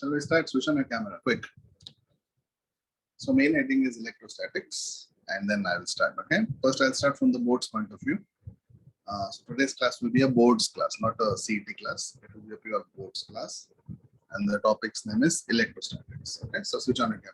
Shall we start? Switch on your camera, quick. So main heading is electrostatics, and then I will start. Okay. First, I'll start from the board's point of view. So today's class will be a boards class, not a CET class. It will be a pure boards class, and the topic's name is electrostatics. Okay. So switch on your camera.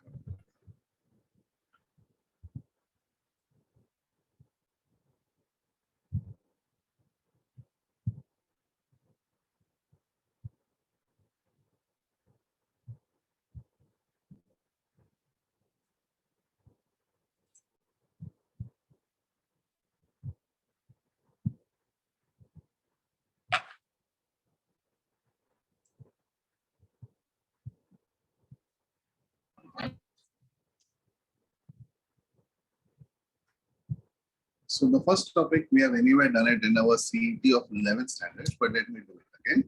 So the first topic, we have anyway done it in our CET of 11th standard, but let me do it again.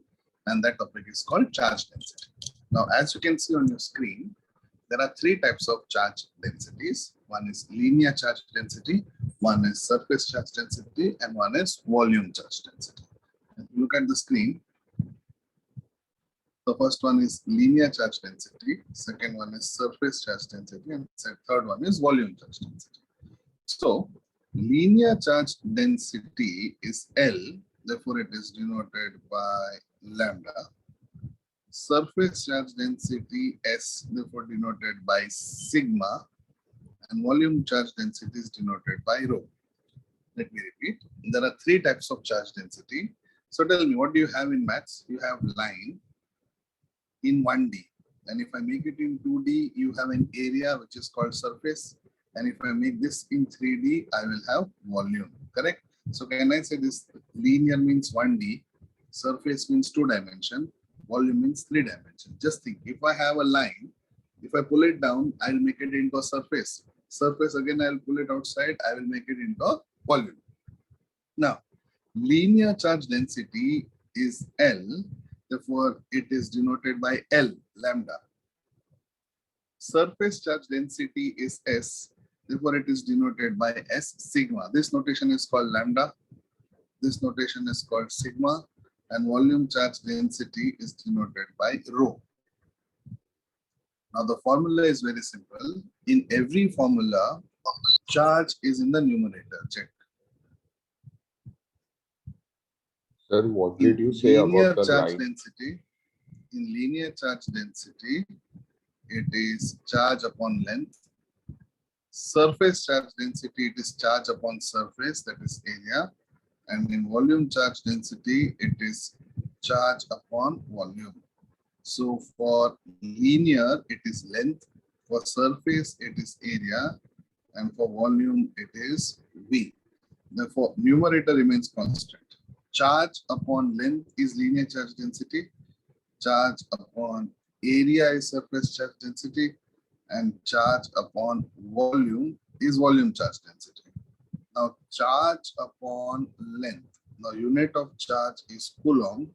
And that topic is called charge density. Now, as you can see on your screen, there are three types of charge densities. One is linear charge density, one is surface charge density, and one is volume charge density. If you look at the screen, the first one is linear charge density, second one is surface charge density, and third one is volume charge density. So, linear charge density is L, therefore it is denoted by lambda. Surface charge density S, therefore denoted by sigma, and volume charge density is denoted by rho. Let me repeat. There are three types of charge density. So tell me, what do you have in maths? You have line in 1D. And if I make it in 2D, you have an area which is called surface. And if I make this in 3D, I will have volume, correct? So can I say this linear means 1D, surface means 2 dimension, volume means 3 dimension. Just think, if I have a line, if I pull it down, I will make it into a surface. Surface again, I will pull it outside, I will make it into a volume. Now, linear charge density is L, therefore it is denoted by L, lambda. Surface charge density is S, therefore it is denoted by S, sigma. This notation is called lambda. This notation is called sigma. And volume charge density is denoted by rho. Now the formula is very simple. In every formula, charge is in the numerator. Check. Sir, what did you say about the charge line? density? In linear charge density, it is charge upon length. Surface charge density, it is charge upon surface, that is area. And in volume charge density, it is charge upon volume. So for linear, it is length. For surface, it is area. And for volume, it is V. Therefore, numerator remains constant. Charge upon length is linear charge density. Charge upon area is surface charge density. And charge upon volume is volume charge density. Now, charge upon length. Now, unit of charge is coulomb.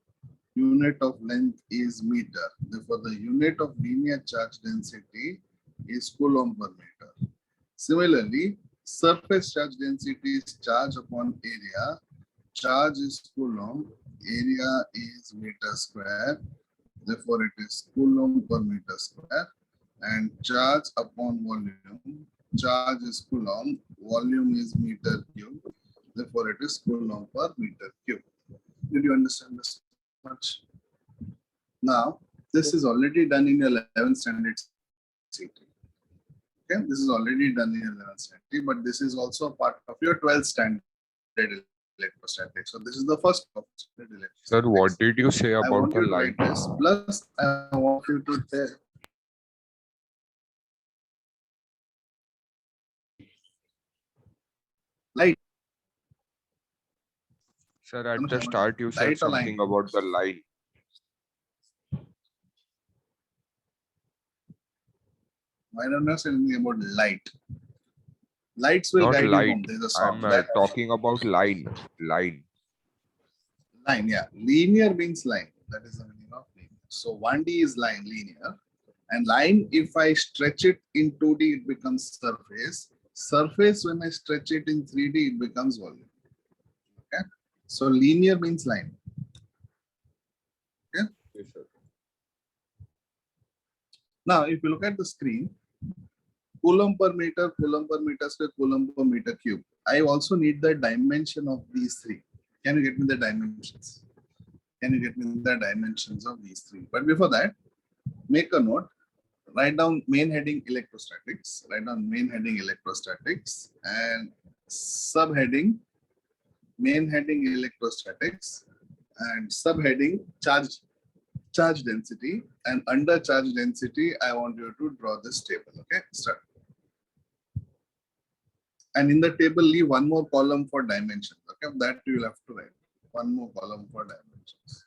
Unit of length is meter. Therefore, the unit of linear charge density is coulomb per meter. Similarly, surface charge density is charge upon area. Charge is coulomb. Area is meter square. Therefore, it is coulomb per meter square. And charge upon volume. Charge is coulomb. Volume is meter cube. Therefore, it is coulomb per meter cube. Did you understand this much? Now, this is already done in your 11th standard CET. Okay, this is already done in your 11th standard, but this is also a part of your 12th standard electrostatics. So this is the first of electrostatics. Sir, what did you say about the line? This. Plus, I want you to tell. Light. Sir, at the start you said something about the line. Why don't you say anything about light? Lights will Not guide light. you home. There's a song. I'm talking about line. Line, yeah. Linear means line. That is the meaning of linear. So 1D is line, linear. And line, if I stretch it in 2D, it becomes surface. Surface, when I stretch it in 3D, it becomes volume. Okay. So linear means line. Okay. Yes, sir. Now, if you look at the screen, coulomb per meter square, coulomb per meter cube. I also need the dimension of these three. Can you get me the dimensions? Can you get me the dimensions of these three? But before that, make a note. Write down main heading electrostatics. Write down main heading electrostatics and subheading main heading electrostatics and subheading charge density, and under charge density I want you to draw this table. Okay, start. And in the table leave one more column for dimensions. Okay, that you will have to write one more column for dimensions.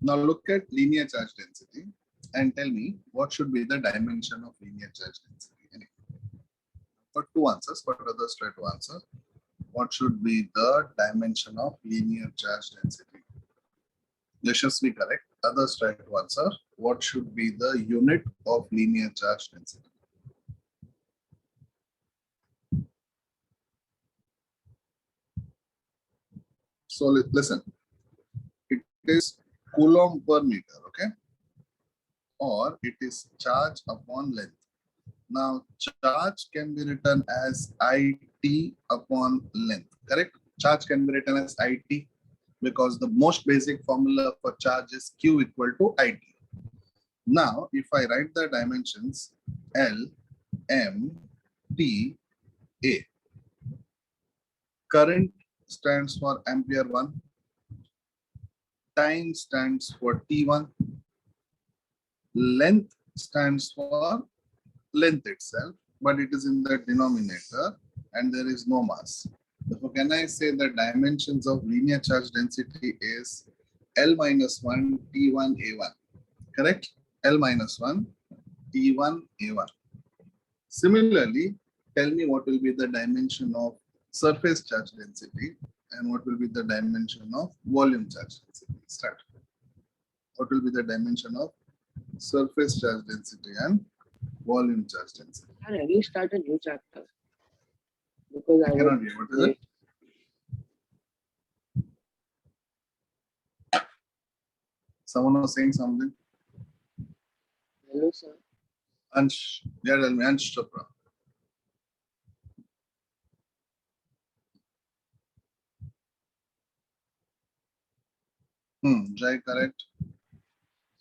Now look at linear charge density and tell me what should be the dimension of linear charge density. For two answers, but others try to answer. What should be the dimension of linear charge density? Yashasvi correct. Others try to answer. What should be the unit of linear charge density? So listen, it is coulomb per meter, okay? Or it is charge upon length. Now, charge can be written as IT upon length, correct? Charge can be written as IT because the most basic formula for charge is Q equal to IT. Now, if I write the dimensions L, M, T, A, current stands for ampere 1, time stands for T1, length stands for length itself, but it is in the denominator and there is no mass. Therefore, can I say the dimensions of linear charge density is L minus 1 T1 A1, correct? L minus 1 T1 A1. Similarly, tell me what will be the dimension of surface charge density and what will be the dimension of volume charge density. Start. What will be the dimension of surface charge density and volume charge density? Can you start a new chapter? Because I cannot hear. What is it? Someone was saying something. Hello, sir. Ansh, yeah, tell me, Ansh Chopra. Jai, correct.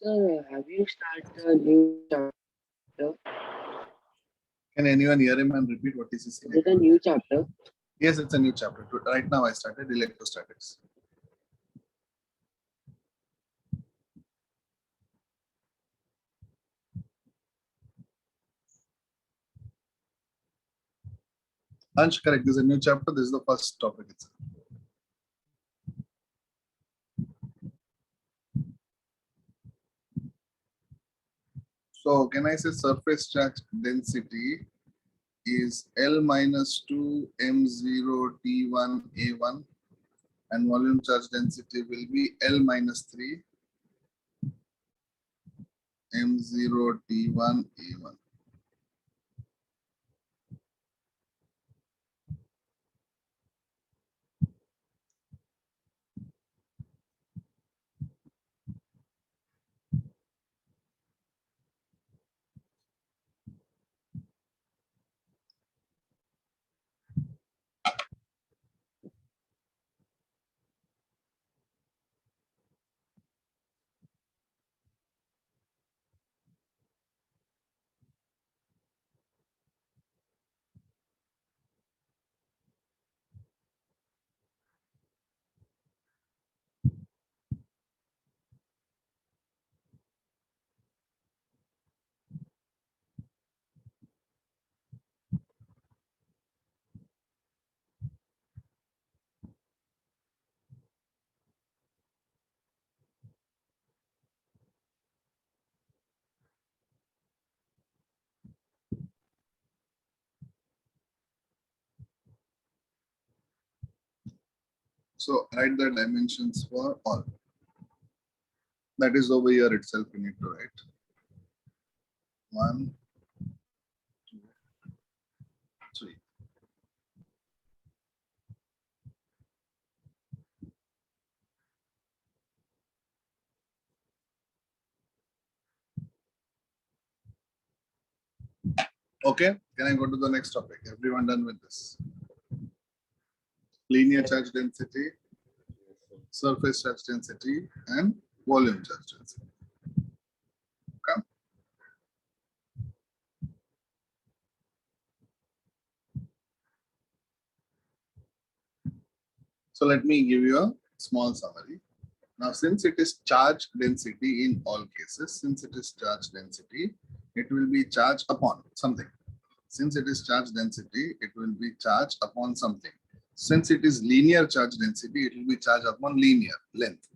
Sir, have you started a new chapter? Can anyone hear him and repeat what is he Is saying? it a new chapter? Yes, it's a new chapter. Right now I started electrostatics. Ansh, correct. This is a new chapter. This is the first topic itself. So can I say surface charge density is L minus 2 M0 T1 A1 and volume charge density will be L minus 3 M0 T1 A1. So write the dimensions for all. That is over here itself you need to write. 1, 2, 3. Okay, can I go to the next topic? Everyone done with this? Linear charge density, surface charge density, and volume charge density. Okay. So let me give you a small summary. Now, since it is charge density in all cases, since it is charge density, it will be charged upon something. Since it is charge density, it will be charged upon something. Since it is linear charge density, it will be charged upon linear length.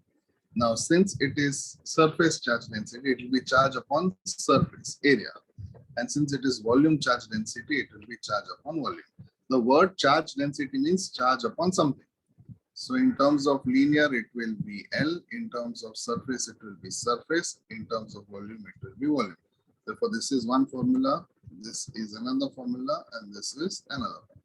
Now, since it is surface charge density, it will be charged upon surface area. And since it is volume charge density, it will be charged upon volume. The word charge density means charge upon something. So in terms of linear, it will be L. In terms of surface, it will be surface. In terms of volume, it will be volume. Therefore, this is one formula, this is another formula, and this is another formula.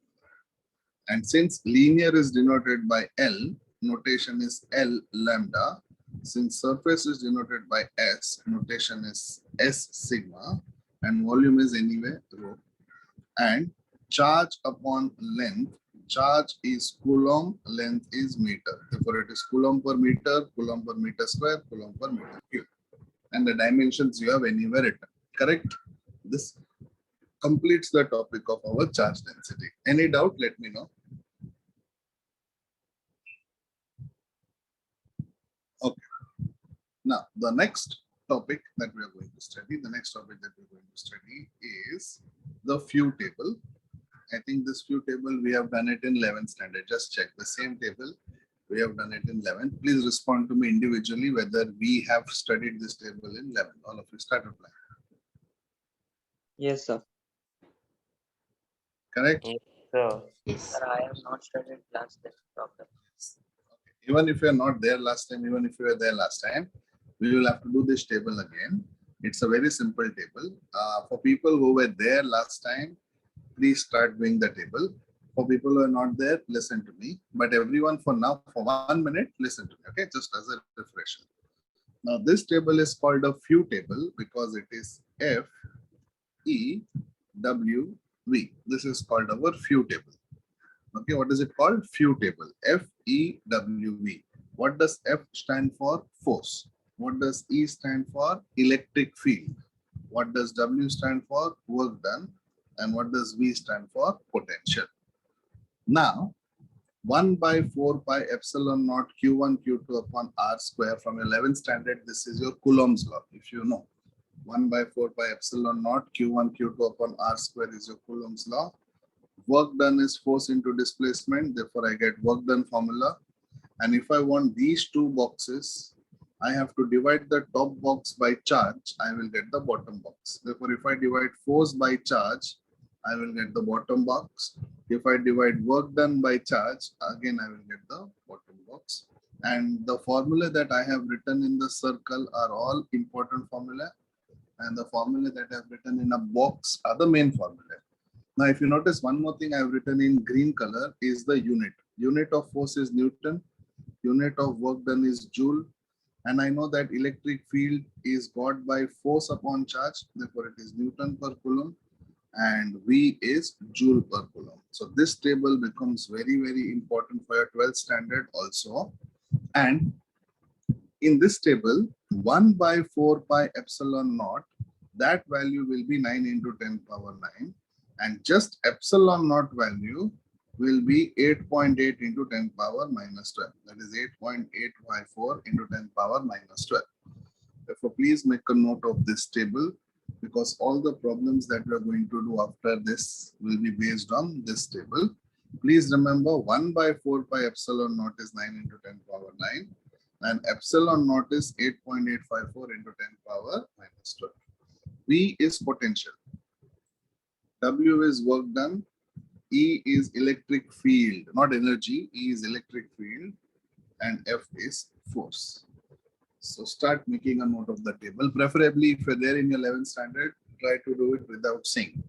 And since linear is denoted by L, notation is L lambda. Since surface is denoted by S, notation is S sigma, and volume is anyway rho. And charge upon length, charge is coulomb, length is meter. Therefore, it is coulomb per meter square, coulomb per meter cube. And the dimensions you have anywhere written. Correct? This completes the topic of our charge density. Any doubt, let me know. Okay. Now, the next topic that we are going to study, the next topic that we're going to study is the few table. I think this few table we have done it in 11th standard. Just check the same table. We have done it in 11th. Please respond to me individually whether we have studied this table in 11th. All of you start replying. Yes, sir. Correct? Yes, sir. Sir, I have not studied last time, doctor. Even if you are not there last time, even if you were there last time, we will have to do this table again. It's a very simple table. For people who were there last time, please start doing the table. For people who are not there, listen to me. But everyone for now, for 1 minute, listen to me, okay? Just as a refresher. Now, this table is called a few table because it is F, E, W, V. This is called our few table. Okay, what is it called? Few table. F, E, W, V. What does F stand for? Force. What does E stand for? Electric field. What does W stand for? Work done. And what does V stand for? Potential. Now, 1 by 4 pi epsilon naught Q1 Q2 upon R square from 11th standard. This is your Coulomb's law, if you know. 1 by 4 pi epsilon naught Q1 Q2 upon R square is your Coulomb's law. Work done is force into displacement. Therefore, I get work done formula. And if I want these two boxes, I have to divide the top box by charge. I will get the bottom box. Therefore, if I divide force by charge, I will get the bottom box. If I divide work done by charge, again, I will get the bottom box. And the formula that I have written in the circle are all important formula. And the formula that I have written in a box are the main formula. Now, if you notice one more thing I have written in green color is the unit. Unit of force is Newton. Unit of work done is Joule. And I know that electric field is got by force upon charge. Therefore, it is Newton per Coulomb. And V is Joule per Coulomb. So this table becomes very, very important for your 12th standard also. And in this table, 1 by 4 pi epsilon naught, that value will be 9 into 10 power 9. And just epsilon naught value will be 8.8 into 10 power minus 12. That is 8.854 into 10 power minus 12. Therefore, please make a note of this table because all the problems that we are going to do after this will be based on this table. Please remember 1 by 4 pi epsilon naught is 9 into 10 power 9 and epsilon naught is 8.854 into 10 power minus 12. V is potential. W is work done. E is electric field, not energy. E is electric field and F is force. So start making a note of the table. Preferably if you're there in your 11th standard, try to do it without seeing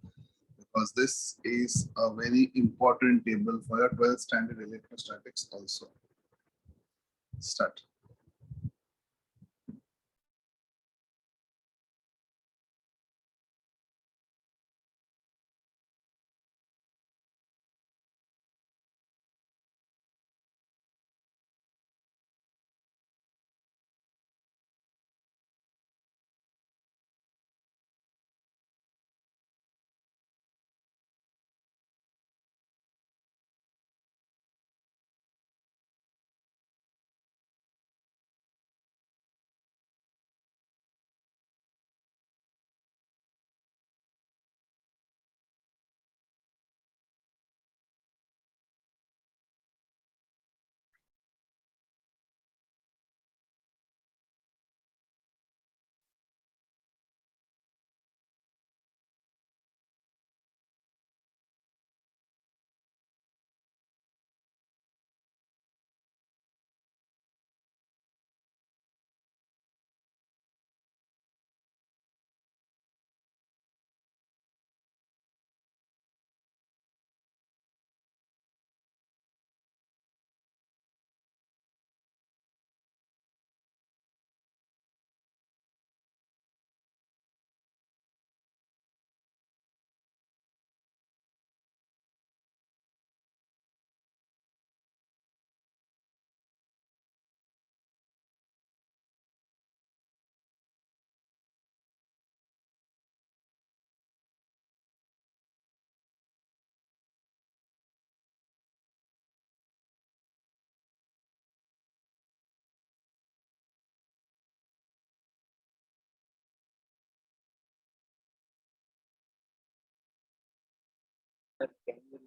because this is a very important table for your 12th standard electrostatics also. Start. Sir, can you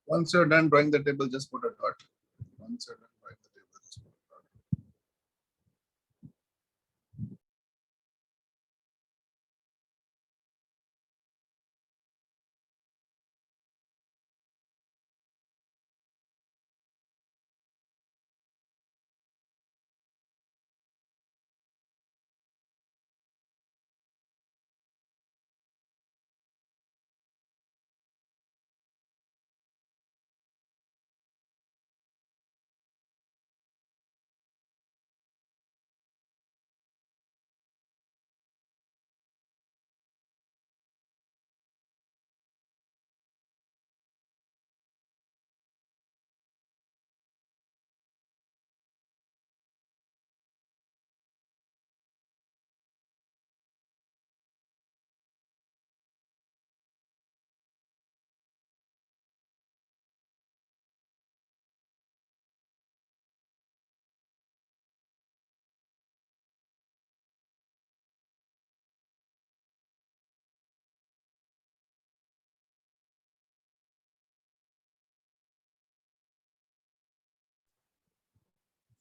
Once you're done drawing the table, just put a dot. Once you're done drawing the table, just put a dot.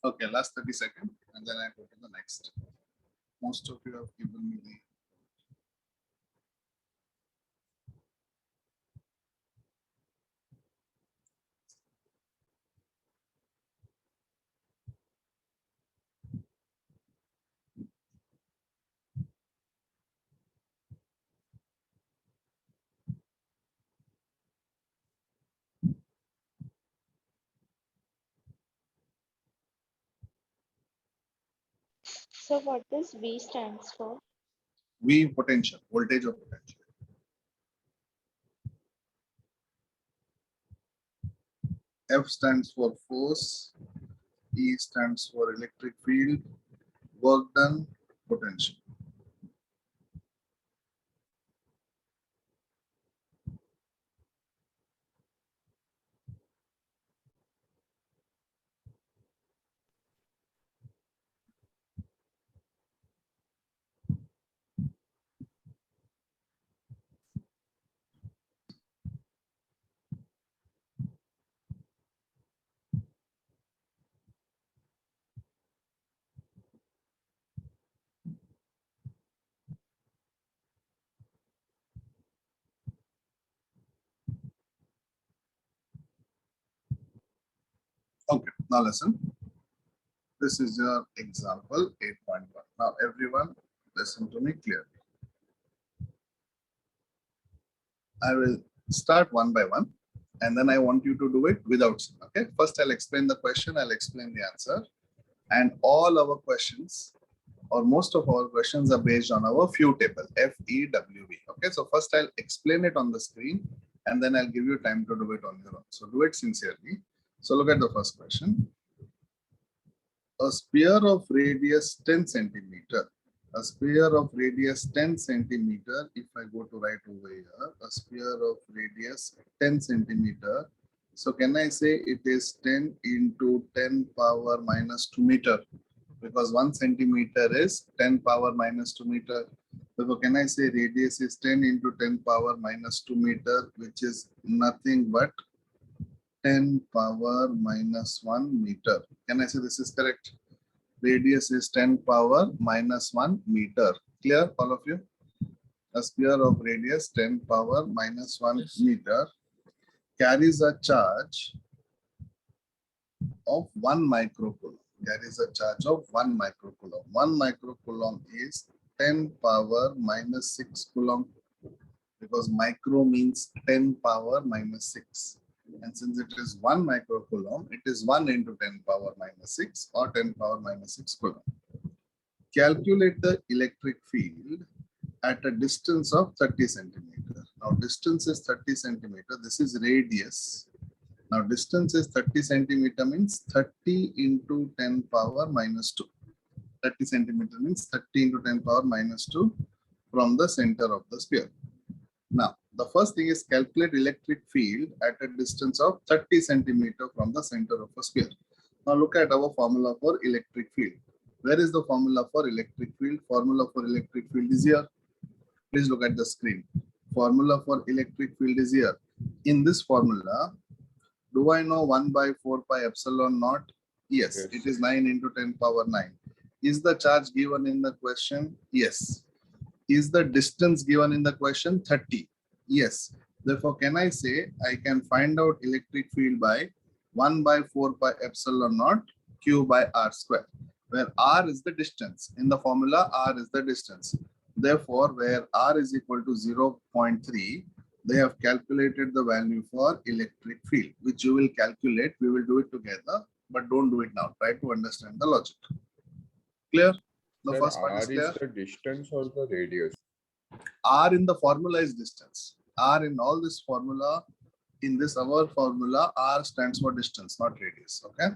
Okay, last 30 seconds, and then I go to the next. Most of you have given me the So what does V stands for? V potential, voltage or potential. F stands for force, E stands for electric field, work done, potential. Okay, now listen. This is your example 8.1. Now everyone listen to me clearly. I will start one by one, and then I want you to do it without sum. Okay, first I'll explain the question, I'll explain the answer, and all our questions or most of our questions are based on our few table FEWV. Okay, so first I'll explain it on the screen, and then I'll give you time to do it on your own. So do it sincerely. So look at the first question. A sphere of radius 10 centimeter. A sphere of radius 10 centimeter. If I go to write over here, a sphere of radius 10 centimeter. So can I say it is 10 into 10 power minus 2 meter? Because 1 centimeter is 10 power minus 2 meter. So can I say radius is 10 into 10 power minus 2 meter, which is nothing but 10 power minus 1 meter. Can I say this is correct? Radius is 10 power minus 1 meter. Clear, all of you? A sphere of radius 10 power minus 1 meter carries a charge of 1 microcoulomb. Carries a charge of 1 microcoulomb. 1 microcoulomb is 10 power minus 6 coulomb, because micro means 10 power minus 6. And since it is 1 microcoulomb, it is 1 into 10 power minus 6 or 10 power minus 6 coulomb. Calculate the electric field at a distance of 30 centimeter. Now distance is 30 centimeter. This is radius. Now distance is 30 centimeter means 30 into 10 power minus 2. 30 centimeter means 30 into 10 power minus 2 from the center of the sphere. Now, the first thing is calculate electric field at a distance of 30 centimeter from the center of a sphere. Now look at our formula for electric field. Where is the formula for electric field? Formula for electric field is here. Please look at the screen. Formula for electric field is here. In this formula, Do I know 1 by 4 pi epsilon naught? Yes, Yes. it is 9 into 10 power 9. Is the charge given in the question? Yes. Is the distance given in the question 30? Yes. Therefore, can I say I can find out electric field by 1 by 4 pi epsilon naught q by r square, where r is the distance. In the formula, r is the distance. Therefore, where r is equal to 0.3, they have calculated the value for electric field, which you will calculate. We will do it together, but don't do it now. Try to understand the logic. Clear? The Sir, first part R is clear. is the distance or the radius? R in the formula is distance. R in all this formula, in this our formula, R stands for distance, not radius. Okay.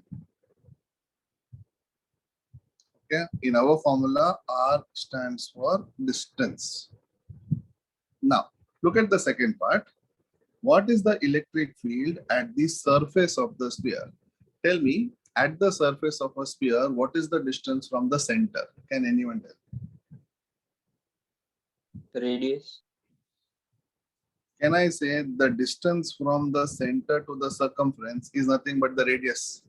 Okay. In our formula, R stands for distance. Now, look at the second part. What is the electric field at the surface of the sphere? Tell me, at the surface of a sphere, what is the distance from the center? Can anyone tell? The radius. Can I say the distance from the center to the circumference is nothing but the radius?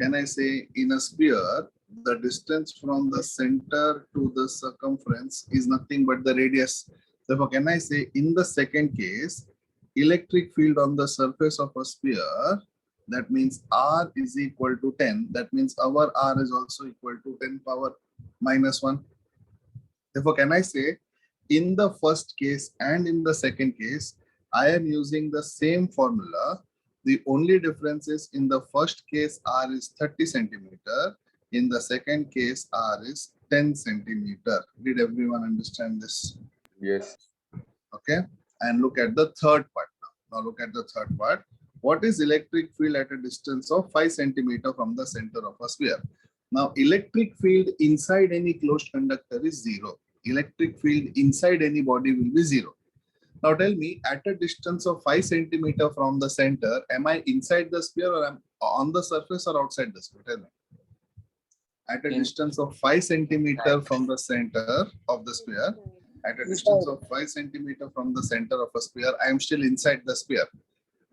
Can I say in a sphere, the distance from the center to the circumference is nothing but the radius? Therefore, can I say in the second case, electric field on the surface of a sphere, that means R is equal to 10. That means our R is also equal to 10 power minus 1. Therefore, can I say in the first case and in the second case, I am using the same formula. The only difference is in the first case, R is 30 centimeter. In the second case, R is 10 centimeter. Did everyone understand this? Yes. Okay. And look at the third part now. Now look at the third part. What is electric field at a distance of 5 centimeter from the center of a sphere? Now, electric field inside any closed conductor is 0. Electric field inside any body will be 0. Now tell me, at a distance of 5 centimeter from the center, am I inside the sphere or am on the surface or outside the sphere? Tell me. At a In- distance of 5 centimeter from the center of the sphere, at a distance of 5 centimeter from the center of a sphere, I am still inside the sphere.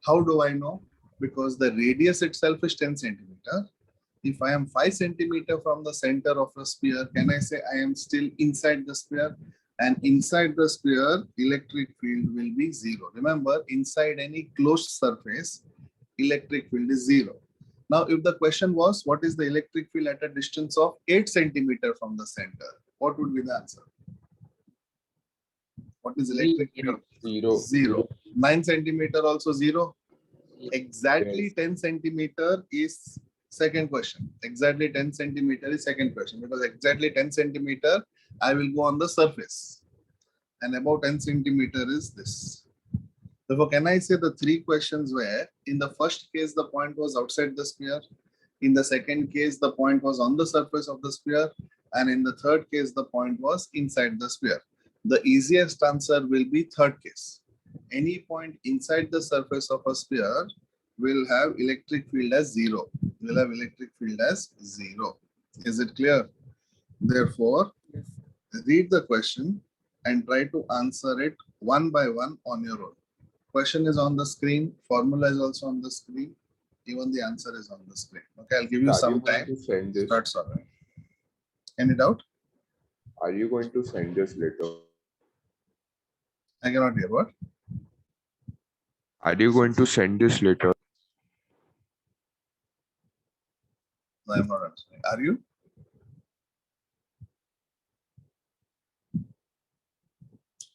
How do I know? Because the radius itself is 10 centimeter. If I am 5 centimeter from the center of a sphere, can I say I am still inside the sphere? And inside the sphere, electric field will be 0. Remember, inside any closed surface, electric field is 0. Now, if the question was, what is the electric field at a distance of 8 centimeter from the center? What would be the answer? What is electric field? 0. 0. 9 centimeter also 0. Exactly Yes. 10 centimeter is second question. Exactly 10 centimeter is second question, because exactly 10 centimeter I will go on the surface, and about 10 centimeter is this. Therefore, can I say the three questions where in the first case the point was outside the sphere, in the second case the point was on the surface of the sphere, and in the third case the point was inside the sphere? The easiest answer will be third case. Any point inside the surface of a sphere will have electric field as 0. Will have electric field as 0. Is it clear? Therefore, read the question and try to answer it one by one on your own. Question is on the screen. Formula is also on the screen. Even the answer is on the screen. Okay, I'll give you Are some you going time. to send this? Start solving. Any doubt? Are you going to send this later? I cannot hear what. Are you going to send this later? No, I'm not answering. Are you?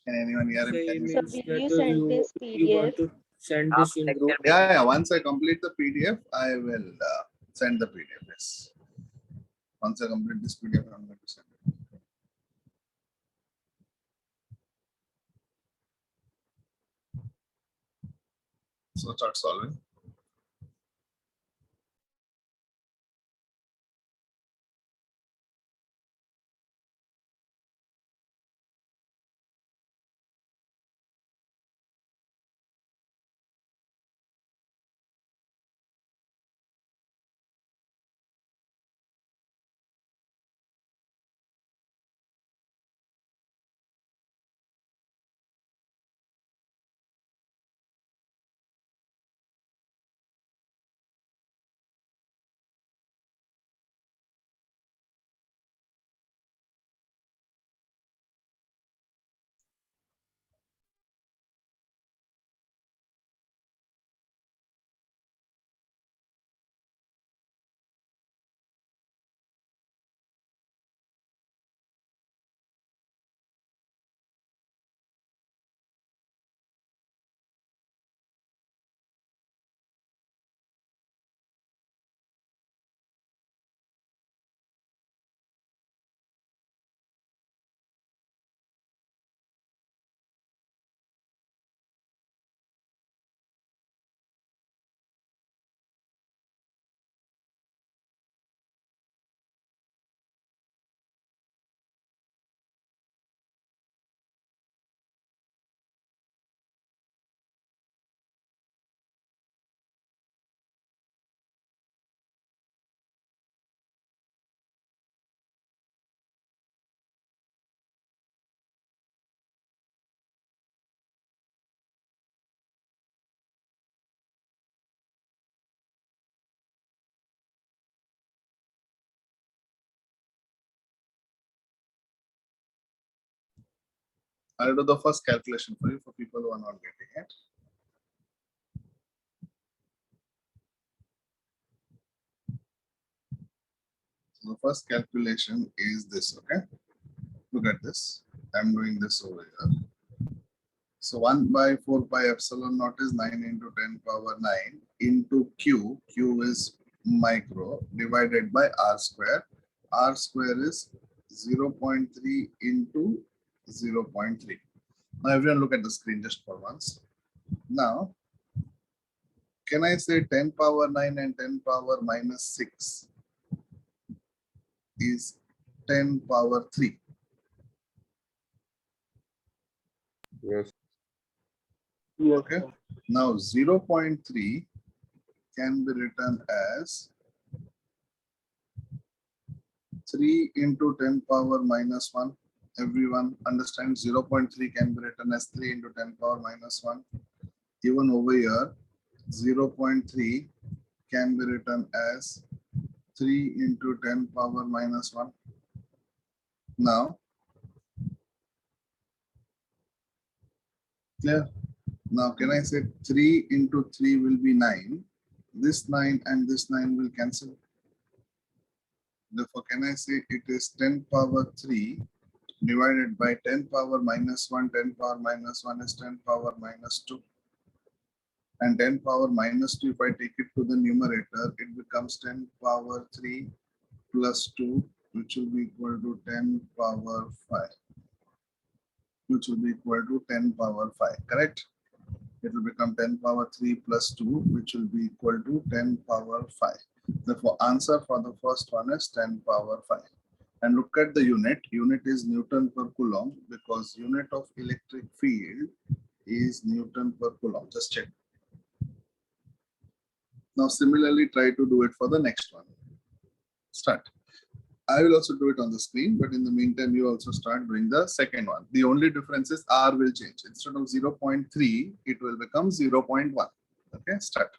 Can anyone hear him? Say Can you? So means will that you send this you want PDF? to send this in group. Yeah. Once I complete the PDF, I will send the PDF. Yes. Once I complete this PDF, I'm going to send it. So start solving. I'll do the first calculation for you for people who are not getting it. So the first calculation is this, okay? Look at this. I'm doing this over here. So 1 by 4 pi epsilon naught is 9 into 10 power 9 into Q. Q is micro divided by R square. R square is 0.3 into 0.3. Now everyone look at the screen just for once. Now, can I say 10 power 9 and 10 power minus 6 is 10 power 3? Yes. Yes, Okay. sir. Now 0.3 can be written as 3 into 10 power minus 1. Everyone understands 0.3 can be written as 3 into 10 power minus 1. Even over here, 0.3 can be written as 3 into 10 power minus 1. Now, clear? Now, can I say 3 into 3 will be 9? This 9 and this 9 will cancel. Therefore, can I say it is 10 power 3 divided by 10 power minus 1, 10 power minus 1 is 10 power minus 2. And 10 power minus 2, if I take it to the numerator, it becomes 10 power 3 plus 2, which will be equal to 10 power 5, which will be equal to 10 power 5, correct? It will become 10 power 3 plus 2, which will be equal to 10 power 5. Therefore, answer for the first one is 10 power 5. And look at the unit. Unit is Newton per Coulomb because unit of electric field is Newton per Coulomb. Just check. Now, similarly, try to do it for the next one. Start. I will also do it on the screen, but in the meantime, you also start doing the second one. The only difference is R will change. Instead of 0.3, it will become 0.1. Okay, start.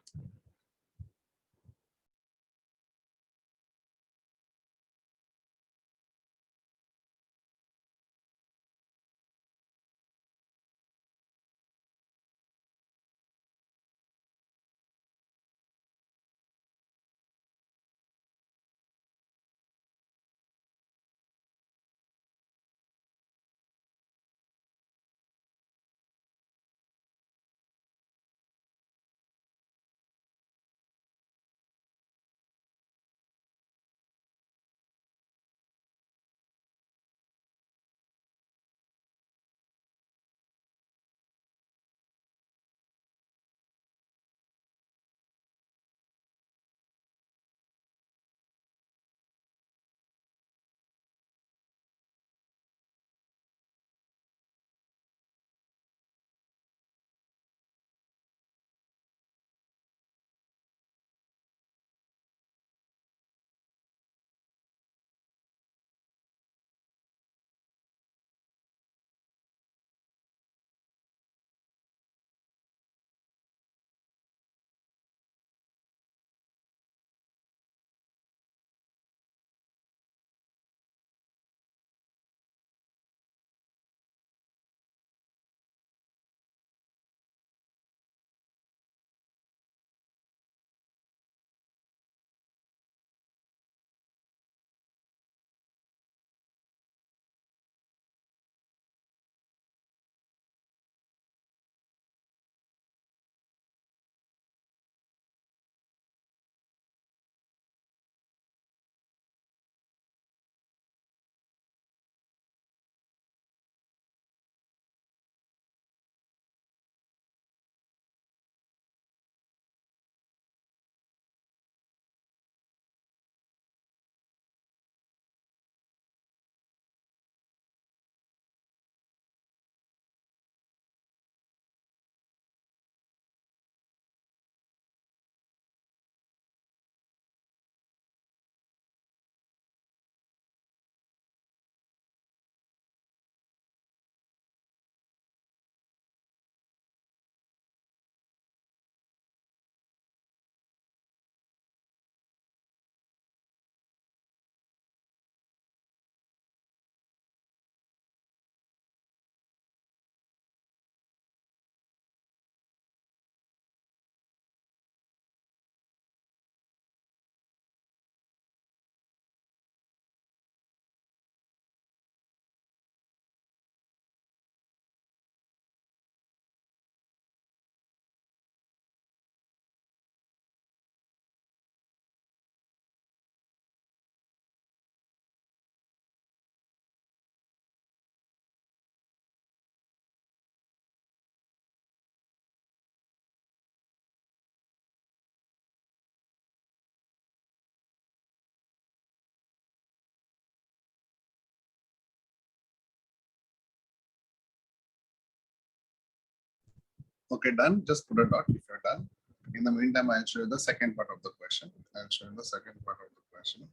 Okay, done. Just put a dot if you're done. In the meantime, I'll show you the second part of the question. I'll show you the second part of the question.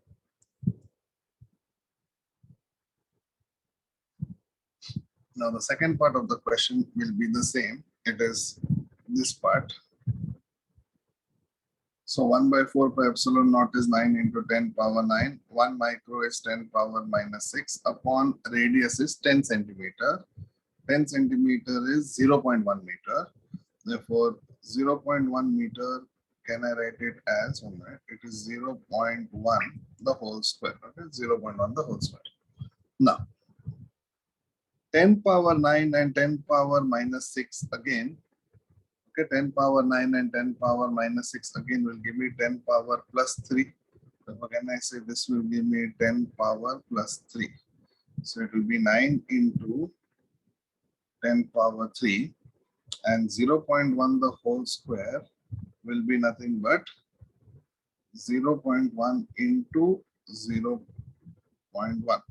Now, the second part of the question will be the same. It is this part. So 1 by 4 pi epsilon naught is 9 into 10 power 9. 1 micro is 10 power minus 6 upon radius is 10 centimeter. 10 centimeter is 0.1 meter. Therefore, 0.1 meter, can I write it as, one minute, it is 0.1 the whole square. Okay, 0.1 the whole square. Now, 10 power 9 and 10 power minus 6 again. Okay, 10 power 9 and 10 power minus 6 again will give me 10 power plus 3. Therefore, can I say this will give me 10 power plus 3. So it will be 9 into 10 power 3 and 0.1 the whole square will be nothing but 0.1 into 0.1.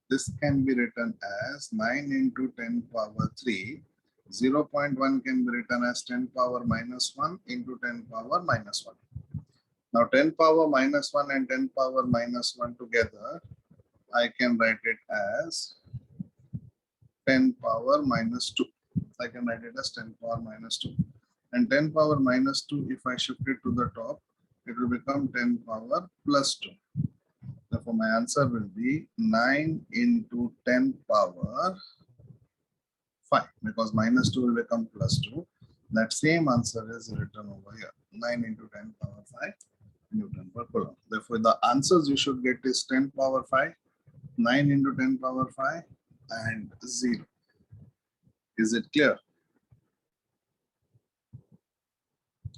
This can be written as 9 into 10 power 3. 0.1 can be written as 10 power minus 1 into 10 power minus 1. Now 10 power minus 1 and 10 power minus 1 together, I can write it as 10 power minus 2. I can write it as 10 power minus 2. And 10 power minus 2, if I shift it to the top, it will become 10 power plus 2. Therefore, my answer will be 9 into 10 power 5, because minus 2 will become plus 2. That same answer is written over here. 9 into 10 power 5 Newton per coulomb. Therefore, the answers you should get is 10 power 5, 9 into 10 power 5, and 0. Is it clear?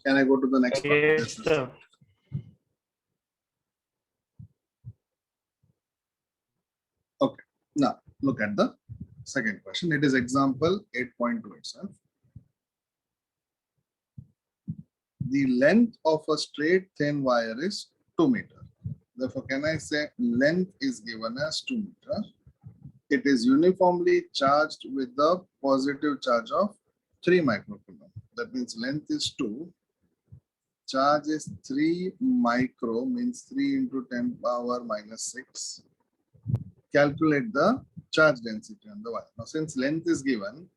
Can I go to the next one? Yes, sir. Okay. Now, look at the second question. It is example 8.2 itself. The length of a straight thin wire is 2 meters. Therefore, can I say length is given as 2 meters? It is uniformly charged with the positive charge of 3 microcoulomb. That means length is 2. Charge is 3 micro, means 3 into 10 power minus 6. Calculate the charge density on the wire. Now, since length is given,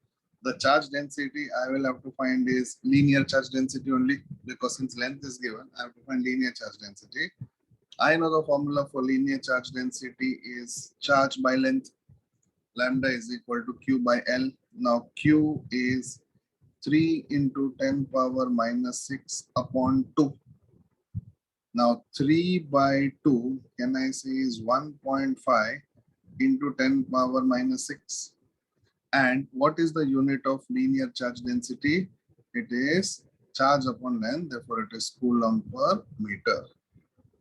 the charge density I will have to find is linear charge density only, because since length is given, I have to find linear charge density. I know the formula for linear charge density is charge by length. Lambda is equal to Q by L. Now, Q is 3 into 10 power minus 6 upon 2. Now, 3 by 2, can I say is 1.5 into 10 power minus 6. And what is the unit of linear charge density? It is charge upon length, therefore it is coulomb per meter.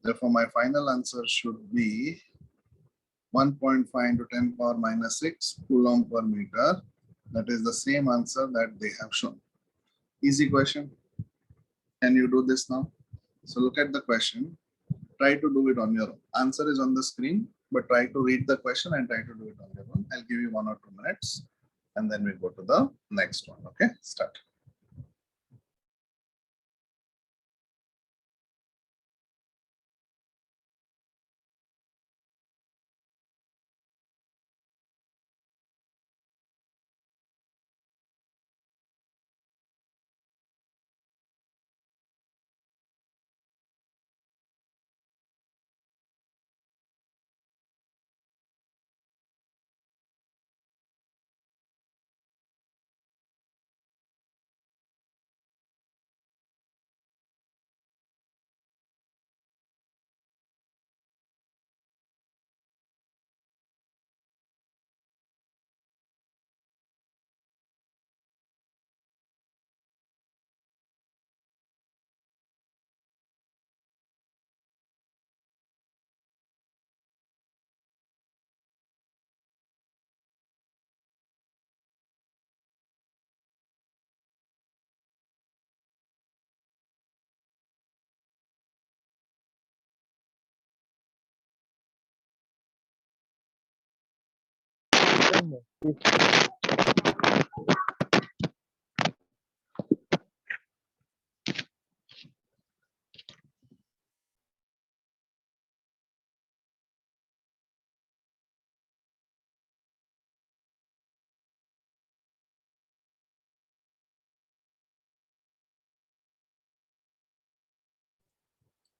Therefore, my final answer should be 1.5 into 10 power minus 6 coulomb per meter. That is the same answer that they have shown. Easy question. Can you do this now? So look at the question. Try to do it on your own. Answer is on the screen, but try to read the question and try to do it on your own. I'll give you 1 or 2 minutes and then we go to the next one. Okay, start.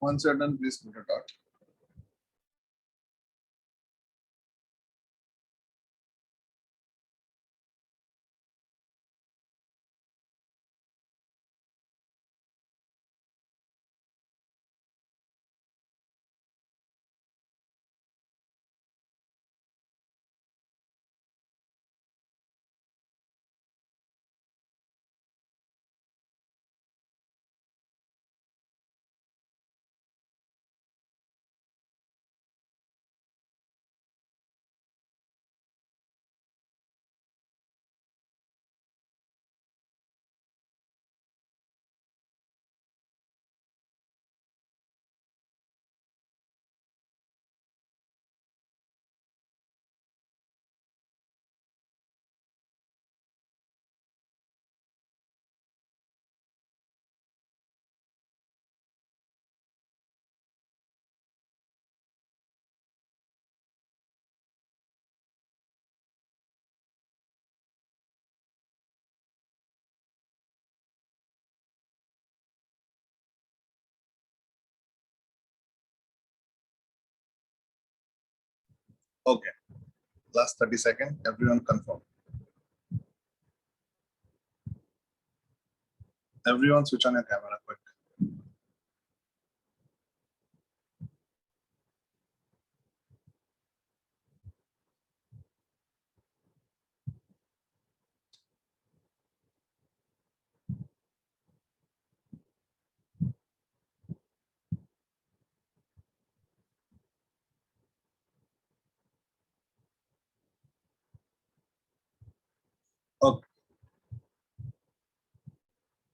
Once you're done, please put it out. Okay. Last 30 seconds. Everyone confirm. Everyone switch on your camera quick. Okay.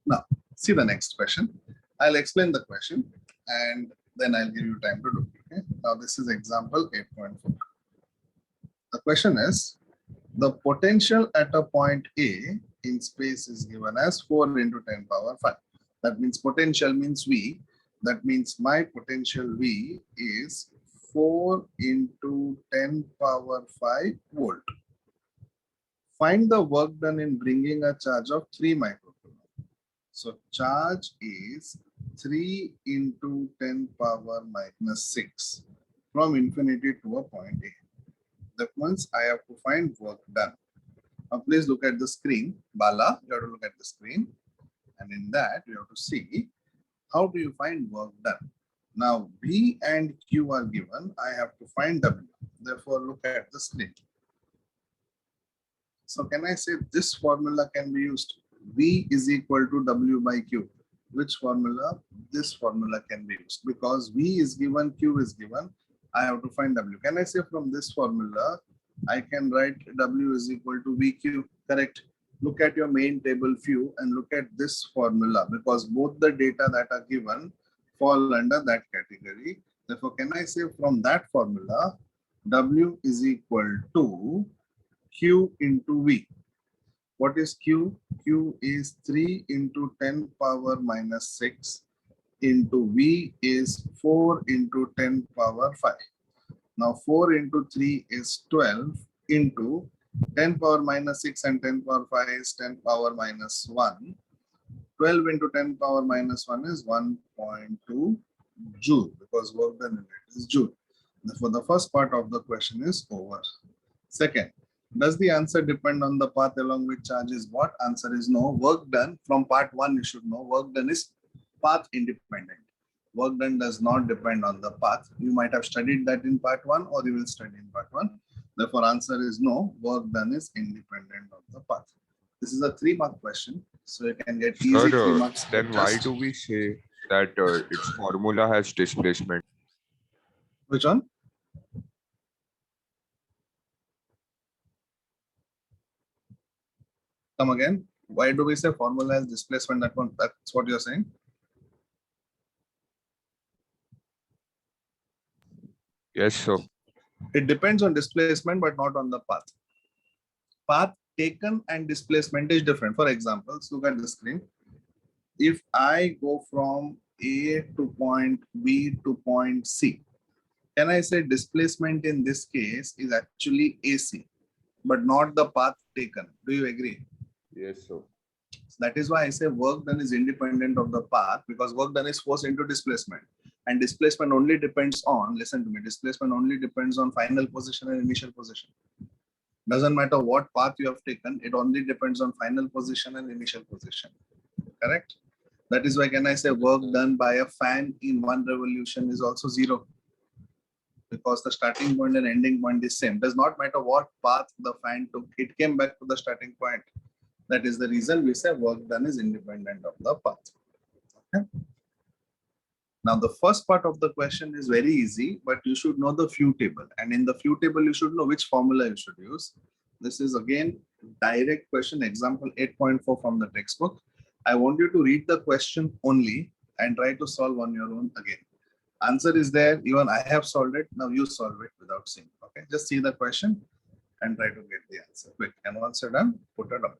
Now, see the next question. I'll explain the question and then I'll give you time to do it. Okay. Now, this is example 8.4. The question is, the potential at a point A in space is given as 4 into 10 power 5. That means potential means V. That means my potential V is 4 into 10 power 5 volt. Find the work done in bringing a charge of 3 microcoulomb. So charge is 3 into 10 power minus 6 from infinity to a point A. That means I have to find work done. Now please look at the screen. Bala, you have to look at the screen. And in that, you have to see how do you find work done. Now V and Q are given. I have to find W. Therefore, look at the screen. So can I say this formula can be used? V is equal to W by Q. Which formula? This formula can be used because V is given, Q is given. I have to find W. Can I say from this formula, I can write W is equal to VQ, correct? Look at your main table view and look at this formula because both the data that are given fall under that category. Therefore, can I say from that formula, W is equal to Q into V. What is Q? Q is 3 into 10 power minus 6 into V is 4 into 10 power 5. Now 4 into 3 is 12 into 10 power minus 6 and 10 power 5 is 10 power minus 1. 12 into 10 power minus 1 is 1.2 joule because work done in it is joule. Therefore, the first part of the question is over. Second, does the answer depend on the path along which charge is what? Answer is no. Work done from part 1 you should know. Work done is path independent. Work done does not depend on the path. You might have studied that in part 1 or you will study in part 1. Therefore, answer is no. Work done is independent of the path. This is a 3-mark question. So you can get easy 3 marks. Then why do we say that its formula has displacement? Which one? Come again. Why do we say formula has displacement? That one, that's what you're saying. Yes, sir. It depends on displacement, but not on the path. Path taken and displacement is different. For example, look at the screen. If I go from A to point B to point C, can I say displacement in this case is actually AC, but not the path taken? Do you agree? Yes, sir. That is why I say work done is independent of the path because work done is force into displacement. And displacement only depends on, listen to me, displacement only depends on final position and initial position. Doesn't matter what path you have taken, it only depends on final position and initial position. Correct? That is why can I say work done by a fan in one revolution is also zero, because the starting point and ending point is same. Does not matter what path the fan took, it came back to the starting point. That is the reason we say work done is independent of the path. Okay. Now the first part of the question is very easy, but you should know the few table, and in the few table you should know which formula you should use. This is again direct question, example 8.4 from the textbook. I want you to read the question only and try to solve on your own again. Answer is there, even I have solved it. Now you solve it without seeing. Okay, just see the question and try to get the answer quick. And once you're done, put it out.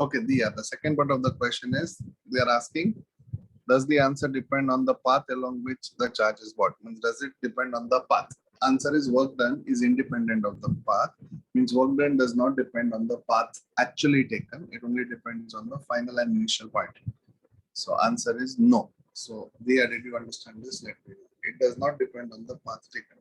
Okay, the second part of the question is, they are asking, does the answer depend on the path along which the charge is brought? Means does it depend on the path? Answer is work done is independent of the path. Means work done does not depend on the path actually taken. It only depends on the final and initial point. So answer is no. So Dia, did you understand this? Let me know. It does not depend on the path taken.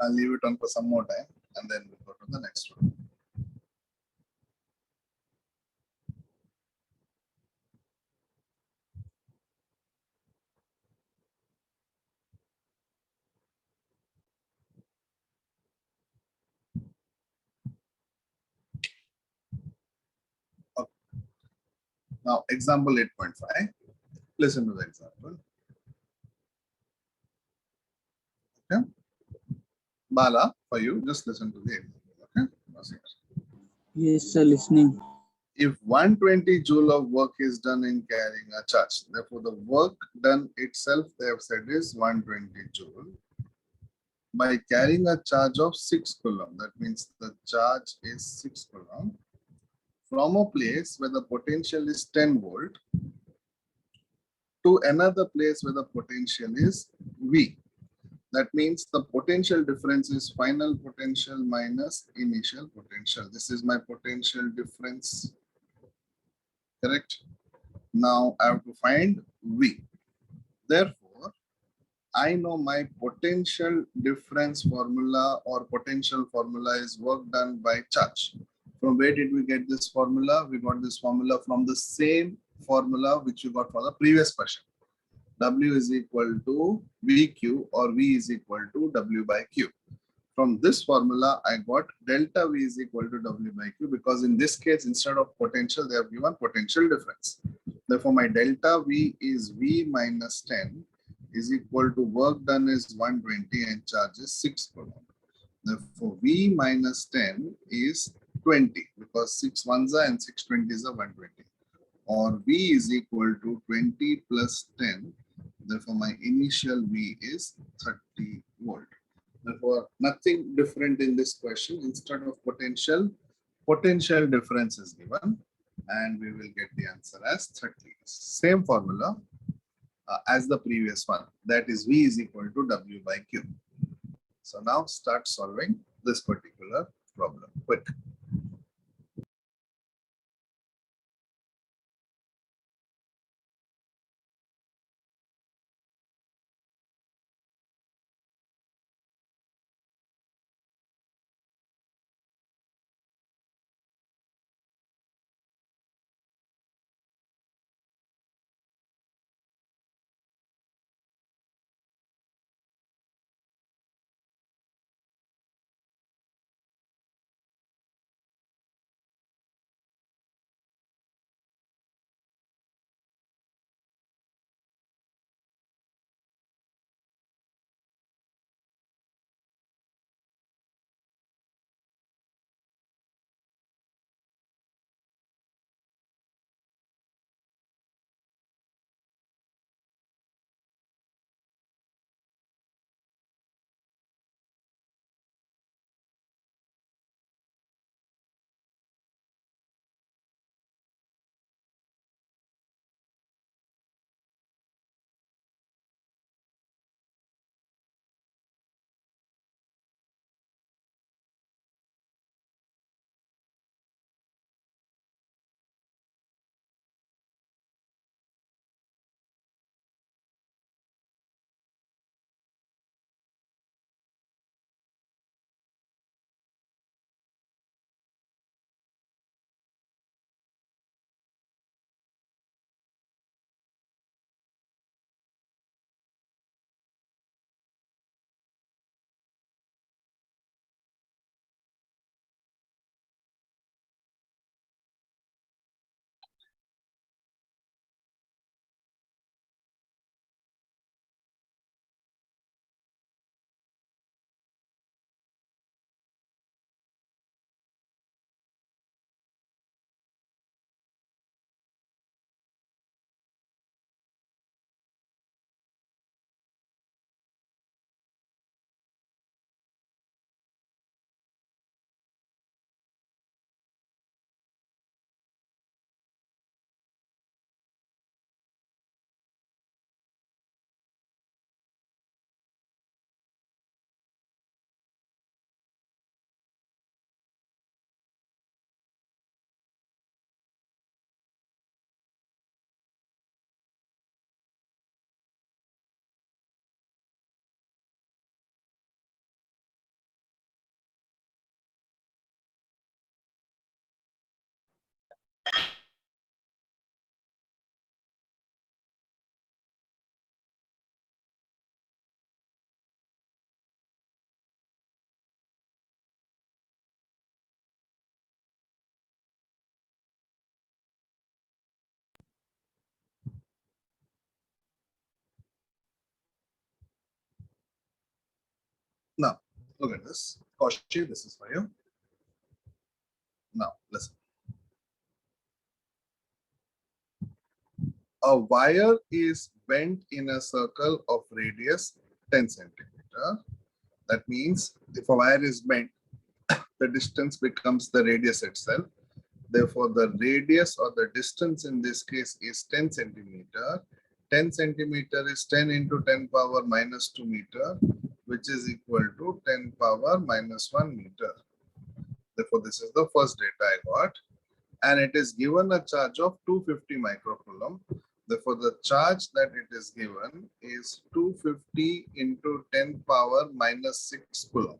I'll leave it on for some more time and then we'll go to the next one. Okay. Now, example 8.5. Listen to the example. Okay. Bala, for you, just listen to the example. Okay. Yes, sir, listening. If 120 joule of work is done in carrying a charge, therefore the work done itself, they have said, is 120 joule by carrying a charge of 6 coulomb. That means the charge is 6 coulomb from a place where the potential is 10 volt to another place where the potential is V. That means the potential difference is final potential minus initial potential. This is my potential difference. Correct? Now I have to find V. Therefore, I know my potential difference formula or potential formula is work done by charge. From where did we get this formula? We got this formula from the same formula which you got for the previous question. W is equal to VQ or V is equal to W by Q. From this formula, I got delta V is equal to W by Q because in this case, instead of potential, they have given potential difference. Therefore, my delta V is V minus 10 is equal to work done is 120 and charge is 6 coulomb. Therefore, V minus 10 is 20 because 6 ones are and 6 20s are 120. Or V is equal to 20 plus 10. Therefore, my initial V is 30 volt. Therefore, nothing different in this question. Instead of potential, potential difference is given and we will get the answer as 30. Same formula as the previous one. That is V is equal to W by Q. So now start solving this particular problem. Quick. Now, look at this. Kaushik, this is for you. Now, listen. A wire is bent in a circle of radius 10 centimeter. That means if a wire is bent, the distance becomes the radius itself. Therefore, the radius or the distance in this case is 10 centimeter. 10 centimeter is 10 into 10 power minus 2 meter, which is equal to 10 power minus 1 meter. Therefore, this is the first data I got. And it is given a charge of 250 microcoulomb. Therefore, the charge that it is given is 250 into 10 power minus 6 coulomb.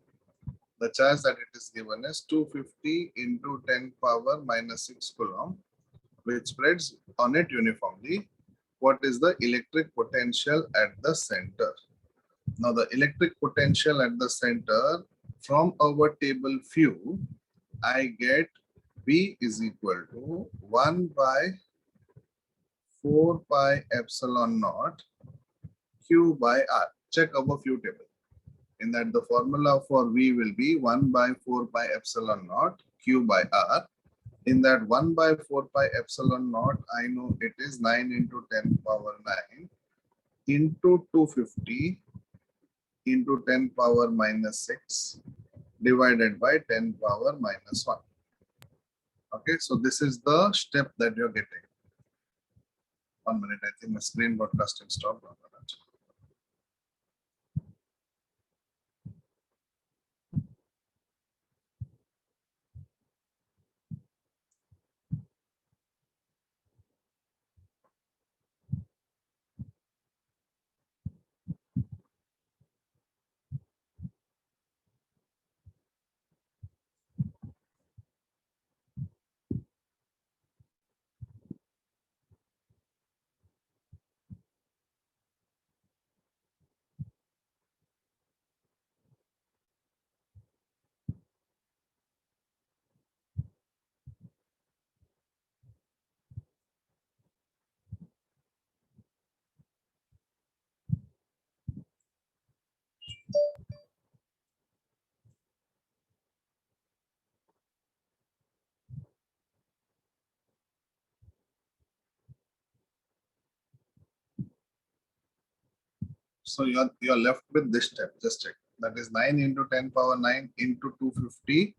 The charge that it is given is 250 into 10 power minus 6 coulomb. which spreads on it uniformly. What is the electric potential at the center? Now the electric potential at the center from our table view, I get V is equal to 1 by 4 pi epsilon naught Q by R. Check our view table. In that the formula for V will be 1 by 4 pi epsilon naught Q by R. In that 1 by 4 pi epsilon naught, I know it is 9 into 10 power 9 into 250 into 10 power minus 6 divided by 10 power minus 1. Okay, so this is the step that you're getting. 1 minute, I think my screen broadcasting stopped. 1 minute. So you're left with this step. Just check. That is 9 into 10 power 9 into 250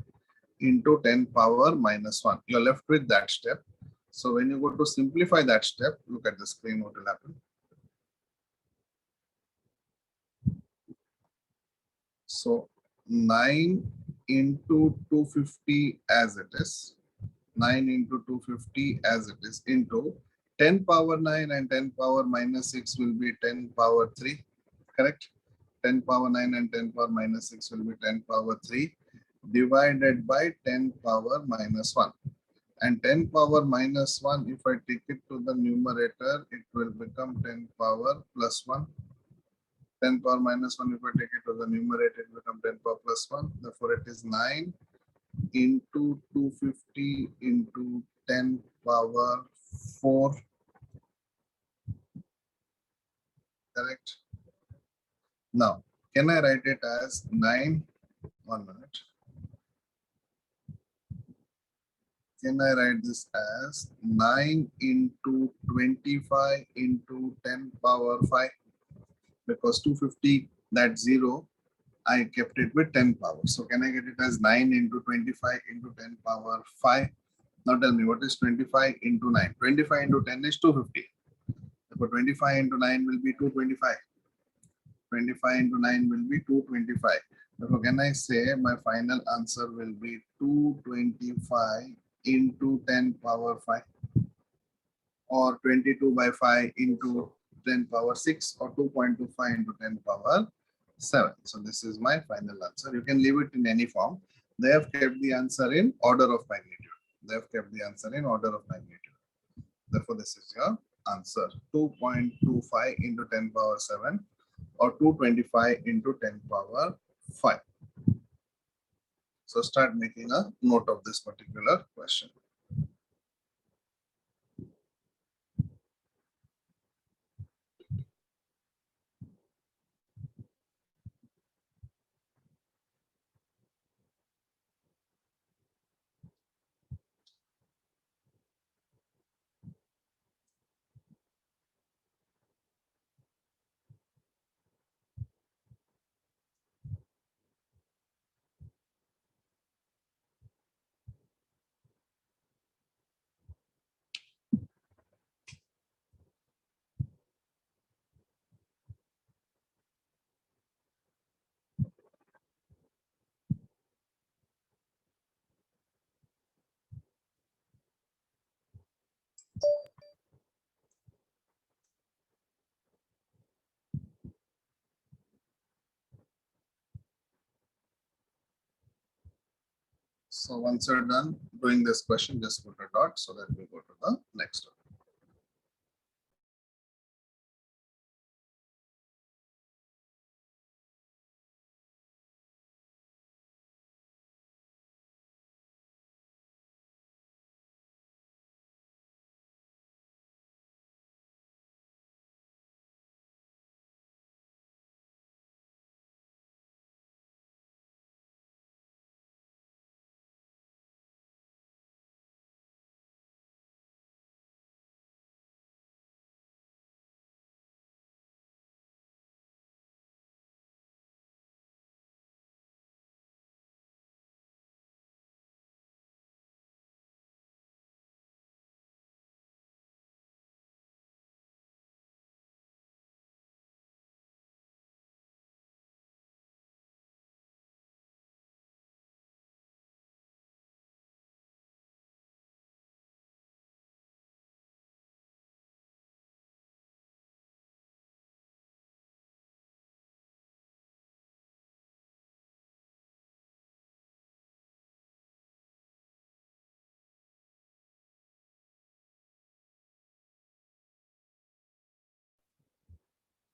into 10 power minus 1. You're left with that step. So when you go to simplify that step, look at the screen, what will happen. So 9 into 250 as it is, 9 into 250 as it is into 10 power 9 and 10 power minus 6 will be 10 power 3, correct? 10 power 9 and 10 power minus 6 will be 10 power 3 divided by 10 power minus 1. And 10 power minus 1, if I take it to the numerator, it will become 10 power plus 1. 10 power minus 1, if I take it to the numerator, it will become 10 power plus 1. Therefore, it is 9 into 250 into 10 power 4. Correct? Now, can I write it as 9? 1 minute. Can I write this as 9 into 25 into 10 power 5? Because 250, that 0, I kept it with 10 power. So can I get it as 9 into 25 into 10 power 5? Now tell me, what is 25 into 9? 25 into 10 is 250. Therefore, 25 into 9 will be 225. 25 into 9 will be 225. Therefore, can I say my final answer will be 225 into 10 power 5? Or 22 by 5 into 10 power 6 or 2.25 into 10 power 7. So this is my final answer. You can leave it in any form. They have kept the answer in order of magnitude. They have kept the answer in order of magnitude. Therefore, this is your answer. 2.25 into 10 power 7 or 225 into 10 power 5. So start making a note of this particular question. So once you're done doing this question, just put a dot so that we go to the next one.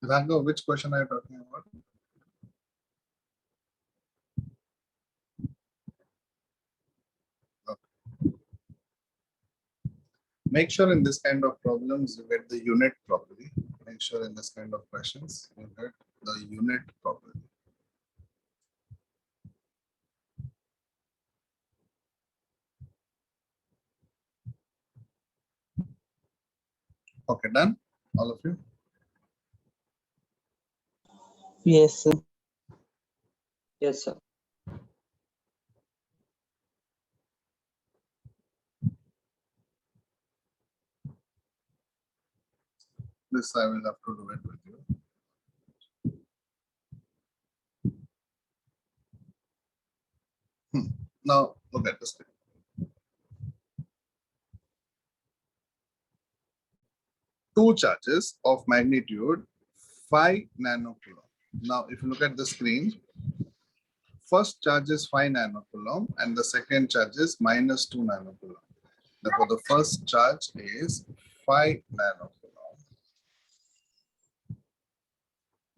Raghav, which question are you talking about? Make sure in this kind of problems you get the unit properly. Make sure in this kind of questions you get the unit properly. Okay, done? All of you? Yes, sir. Yes, sir. This I will have to do it with you. Now look at this thing. Two charges of magnitude 5 nanocoulomb. Now, if you look at the screen, first charge is 5 nanocoulomb and the second charge is -2 nanocoulomb. Therefore, the first charge is 5 nanocoulomb.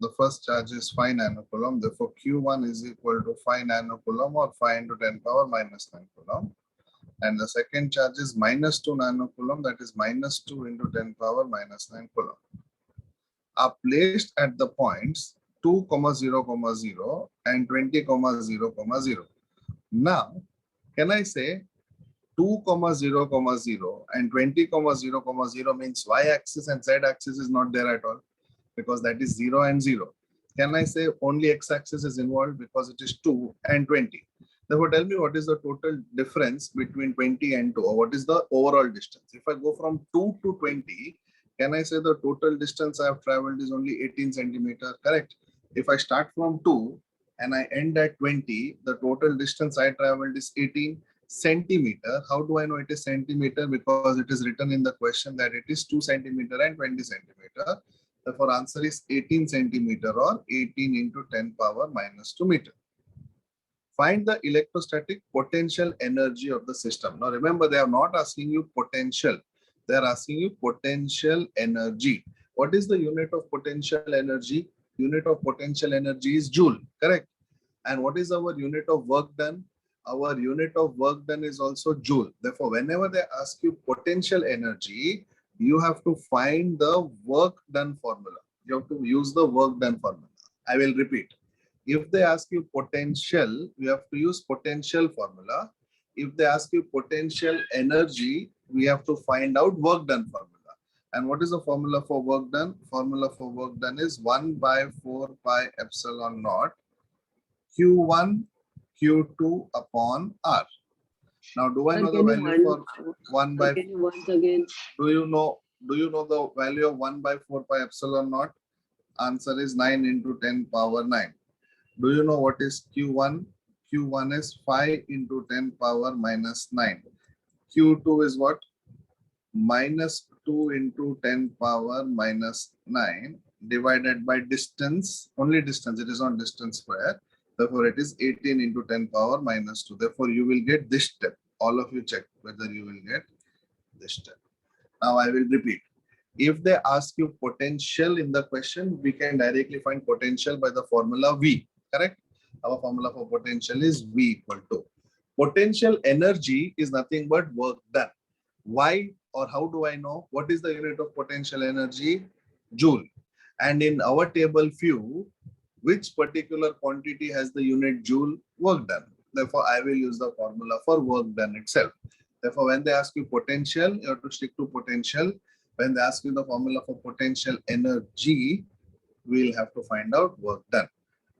The first charge is 5 nanocoulomb. Therefore, Q1 is equal to 5 nanocoulomb or 5 into 10 power -9 coulomb. And the second charge is -2 nanocoulomb, that is -2 into 10 power -9 coulomb. Are placed at the points 2, 0, 0 and 20, 0, 0. Now, can I say 2, 0, 0 and 20, 0, 0 means y-axis and z-axis is not there at all because that is 0 and 0. Can I say only x-axis is involved because it is 2 and 20? Therefore, tell me what is the total difference between 20 and 2 or what is the overall distance? If I go from 2 to 20, can I say the total distance I have traveled is only 18 centimeter, correct? If I start from 2 and I end at 20, the total distance I traveled is 18 centimeter. How do I know it is centimeter? Because it is written in the question that it is 2 centimeter and 20 centimeter. Therefore, answer is 18 centimeter or 18 into 10 power -2 meter. Find the electrostatic potential energy of the system. Now remember, they are not asking you potential. They are asking you potential energy. What is the unit of potential energy? Unit of potential energy is joule, correct? And what is our unit of work done? Our unit of work done is also joule. Therefore, whenever they ask you potential energy, you have to find the work done formula. You have to use the work done formula. I will repeat. If they ask you potential, you have to use potential formula. If they ask you potential energy, we have to find out work done formula. And what is the formula for work done? Formula for work done is 1 by 4 pi epsilon naught Q1 Q2 upon R. Now, do I Sir, know the can you value for 1 by? can you once again? Do you know the value of 1 by 4 pi epsilon naught? Answer is 9 into 10 power 9. Do you know what is Q1? Q1 is 5 into 10 power -9. Q2 is what? -2 into 10 power -9 divided by distance, only distance, it is not distance square. Therefore, it is 18 into 10 power minus 2. Therefore, you will get this step. All of you check whether you will get this step. Now, I will repeat. If they ask you potential in the question, we can directly find potential by the formula V, correct? Our formula for potential is V equal to. Potential energy is nothing but work done. Why or how do I know? What is the unit of potential energy? Joule. And in our table few, which particular quantity has the unit joule? Work done. Therefore, I will use the formula for work done itself. Therefore, when they ask you potential, you have to stick to potential. When they ask you the formula for potential energy, we'll have to find out work done.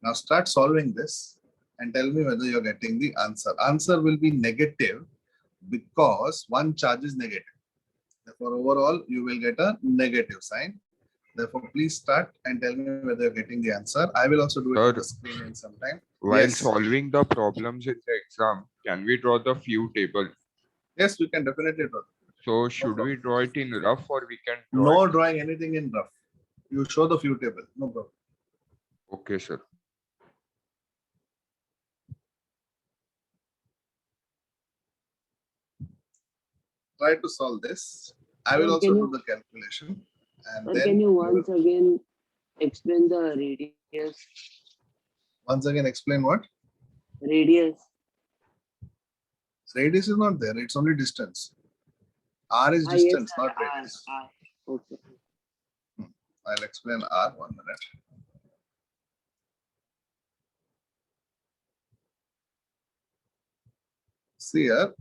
Now start solving this and tell me whether you're getting the answer. Answer will be negative because one charge is negative. Therefore, overall, you will get a negative sign. Therefore, please start and tell me whether you're getting the answer. I will also do it on the screen in some time. While Yes. solving the problems in the exam, can we draw the few table? Yes, we can definitely draw. So should we draw it in rough or we can draw No it? drawing anything in rough. You show the few table. No problem. Okay, sir. Try to solve this. I will Sir, also can do you- the calculation. And Sir, then can you you will- once again explain the radius? once again explain what? Radius. Radius is not there. It's only distance. R is Yes, distance, sir. not radius. Okay. I'll explain R 1 minute. See here,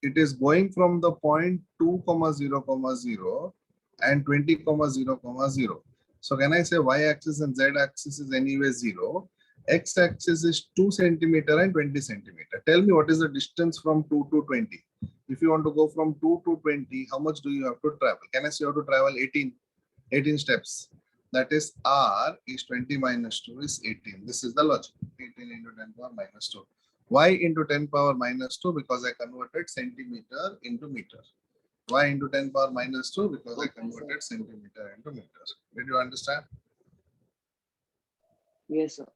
it is going from the point 2, 0, 0 and 20, 0, 0. So can I say y-axis and z-axis is anyway 0. X-axis is 2 centimeter and 20 centimeter. Tell me what is the distance from 2 to 20. If you want to go from 2 to 20, how much do you have to travel? Can I say you have to travel 18 steps? That is R is 20 minus 2 is 18. This is the logic. 18 into 10 power minus 2. Why into 10 power minus 2? Because I converted centimeter into meter. Why into 10 power minus 2? Because I converted centimeter into meter. Did you understand? Yes, sir.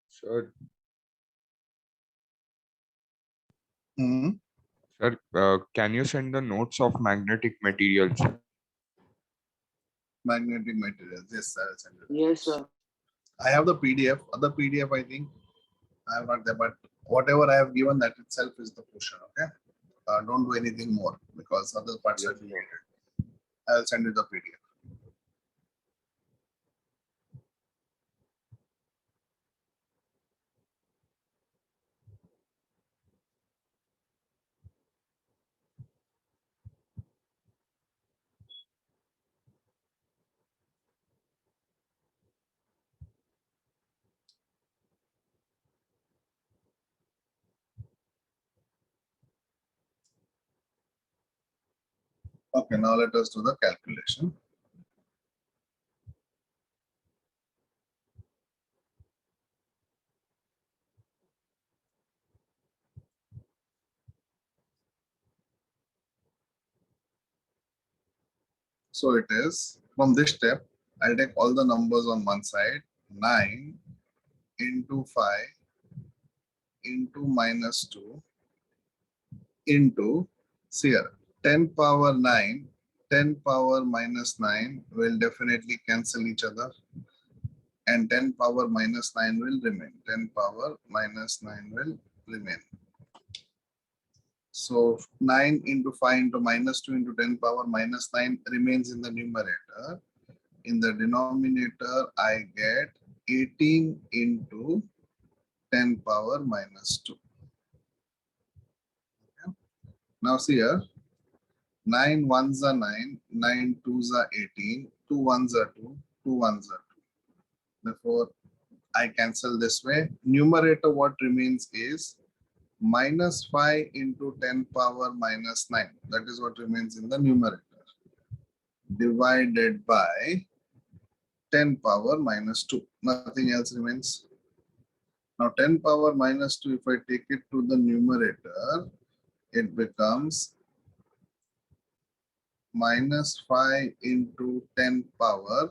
Sir, Mhm. sir, can you send the notes of magnetic materials? Magnetic materials. Yes, I will send it. Yes, sir. I have the PDF. Other PDF, I think I have not there, but whatever I have given, that itself is the question. Okay. Don't do anything more because other parts are related. I will send you the PDF. Okay, now let us do the calculation. So it is from this step, I'll take all the numbers on one side, 9 into 5 into minus 2 into, see here, 10 power 9, 10 power minus 9 will definitely cancel each other and 10 power minus 9 will remain. 10 power minus 9 will remain. So 9 into 5 into minus 2 into 10 power minus 9 remains in the numerator. In the denominator, I get 18 into 10 power minus 2. Okay. Now see here, 9 ones are 9, 9 twos are 18, 2 ones are 2, 2 ones are 2. Therefore, I cancel this way. Numerator, what remains is minus 5 into 10 power minus 9. That is what remains in the numerator. Divided by 10 power minus 2. Nothing else remains. Now 10 power minus 2, if I take it to the numerator, it becomes minus 5 into 10 power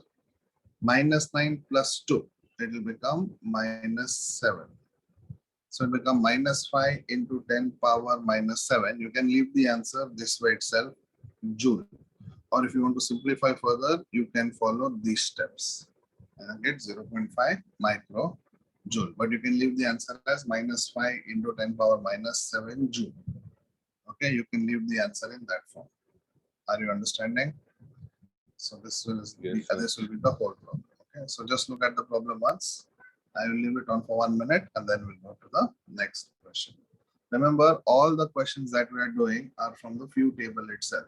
minus 9 plus 2. It will become minus 7. So it become minus 5 into 10 power minus 7. You can leave the answer this way itself, joule. Or if you want to simplify further, you can follow these steps and get 0.5 micro joule. But you can leave the answer as minus 5 into 10 power minus 7 joule. Okay, you can leave the answer in that form. Are you understanding? So this will be, Yes, sir. this will be the whole problem. Okay, so just look at the problem once. I will leave it on for 1 minute and then we'll go to the next question. Remember, all the questions that we are doing are from the few table itself.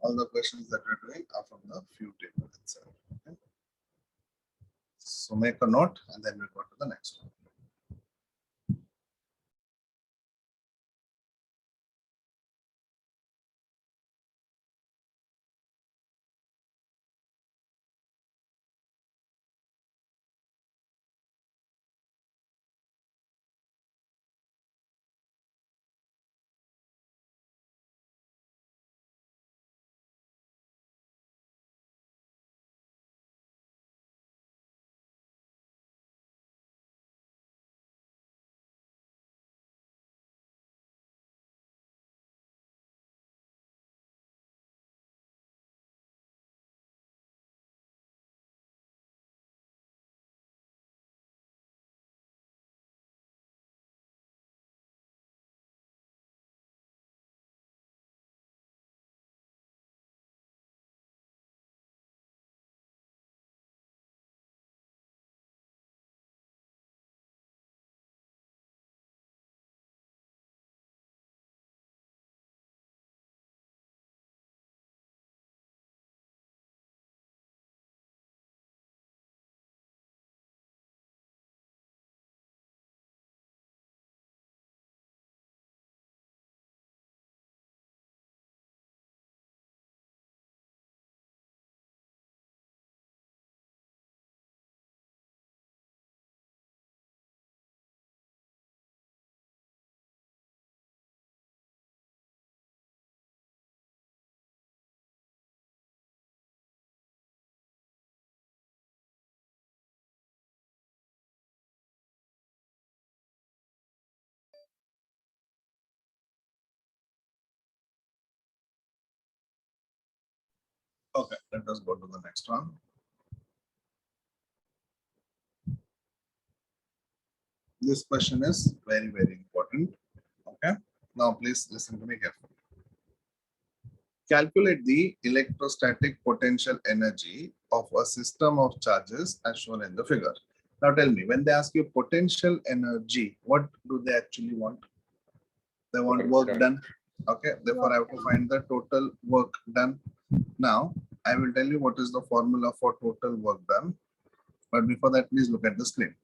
All the questions that we're doing are from the few table itself. Okay? So make a note and then we'll go to the next one. Okay, let us go to the next one. This question is very, very important. Okay, now please listen to me carefully. Calculate the electrostatic potential energy of a system of charges as shown in the figure. Now tell me, when they ask you potential energy, what do they actually want? They want work done. Okay, therefore I have to find the total work done. Now I will tell you what is the formula for total work done. But before that, please look at the screen.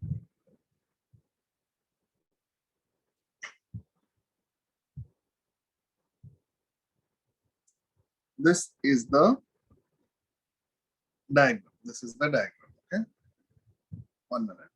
This is the diagram. This is the diagram. Okay, 1 minute.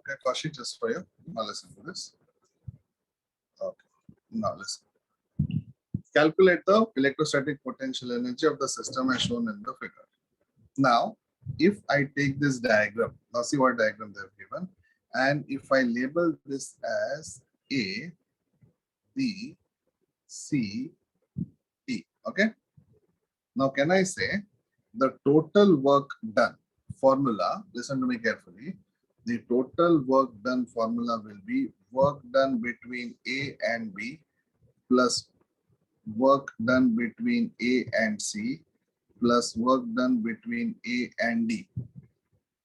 Okay, Kaushik, just for you. Now listen to this. Okay, now listen. Calculate the electrostatic potential energy of the system as shown in the figure. Now, if I take this diagram, now see what diagram they have given, and if I label this as A, B, C, T. Okay. Now, can I say the total work done formula? Listen to me carefully. The total work done formula will be work done between A and B plus work done between A and C plus work done between A and D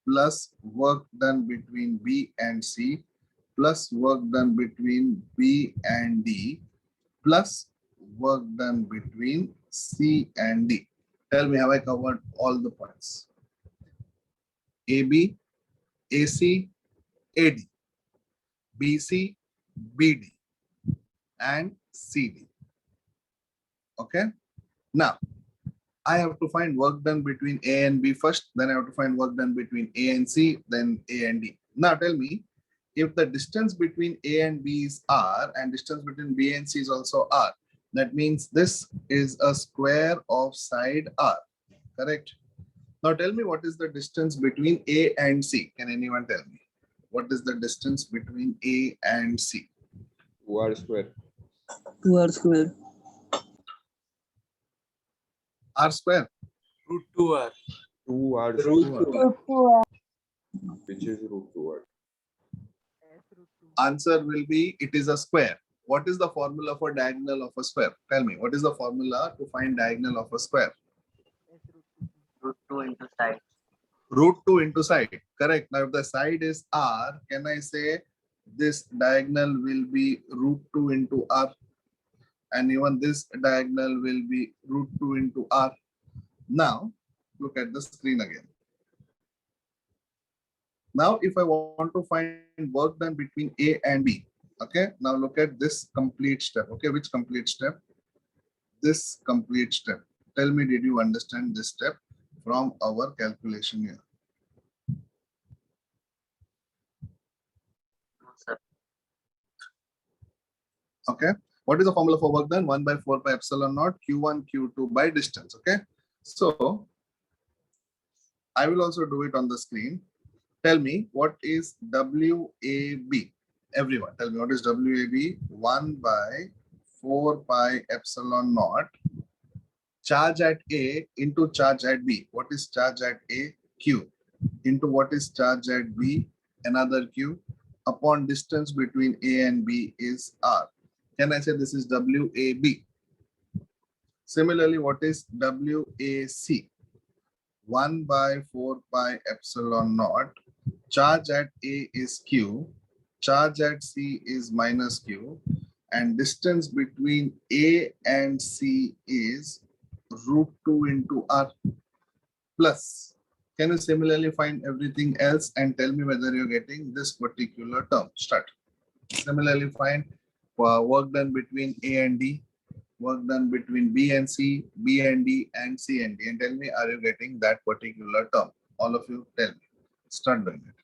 plus work done between B and C plus work done between B and D plus work done between C and D. Tell me, have I covered all the points? AB, AC, AD, BC, BD, and CD. Okay. Now, I have to find work done between A and B first, then I have to find work done between A and C, then A and D. Now tell me, if the distance between A and B is R and distance between B and C is also R, that means this is a square of side R, correct? Now tell me what is the distance between A and C? Can anyone tell me? What is the distance between A and C? 2r square. 2r square. R square. Root 2r. 2r Root square, which is root 2r. Answer will be it is a square. What is the formula for diagonal of a square? Tell me, what is the formula to find diagonal of a square? Root 2 into side. Root 2 into side. Correct. Now, if the side is R, can I say this diagonal will be root 2 into R? And even this diagonal will be root 2 into R. Now, look at the screen again. Now, if I want to find work done between A and B, okay, now look at this complete step. Okay, which complete step? This complete step. Tell me, did you understand this step from our calculation here? No, sir. Okay, what is the formula for work done? 1 by 4 pi epsilon naught Q1 Q2 by distance. Okay, so I will also do it on the screen. Tell me what is WAB? Everyone, tell me what is WAB? 1 by 4 pi epsilon naught charge at A into charge at B. What is charge at A? Q. Into what is charge at B? Another Q. Upon distance between A and B is R. Can I say this is WAB? Similarly, what is WAC? 1 by 4 pi epsilon naught. Charge at A is Q. Charge at C is minus Q. And distance between A and C is root 2 into R plus. Can you similarly find everything else and tell me whether you're getting this particular term? Start. Similarly find work done between A and D, work done between B and C, B and D, and C and D. And tell me, are you getting that particular term? All of you tell me. Start doing it.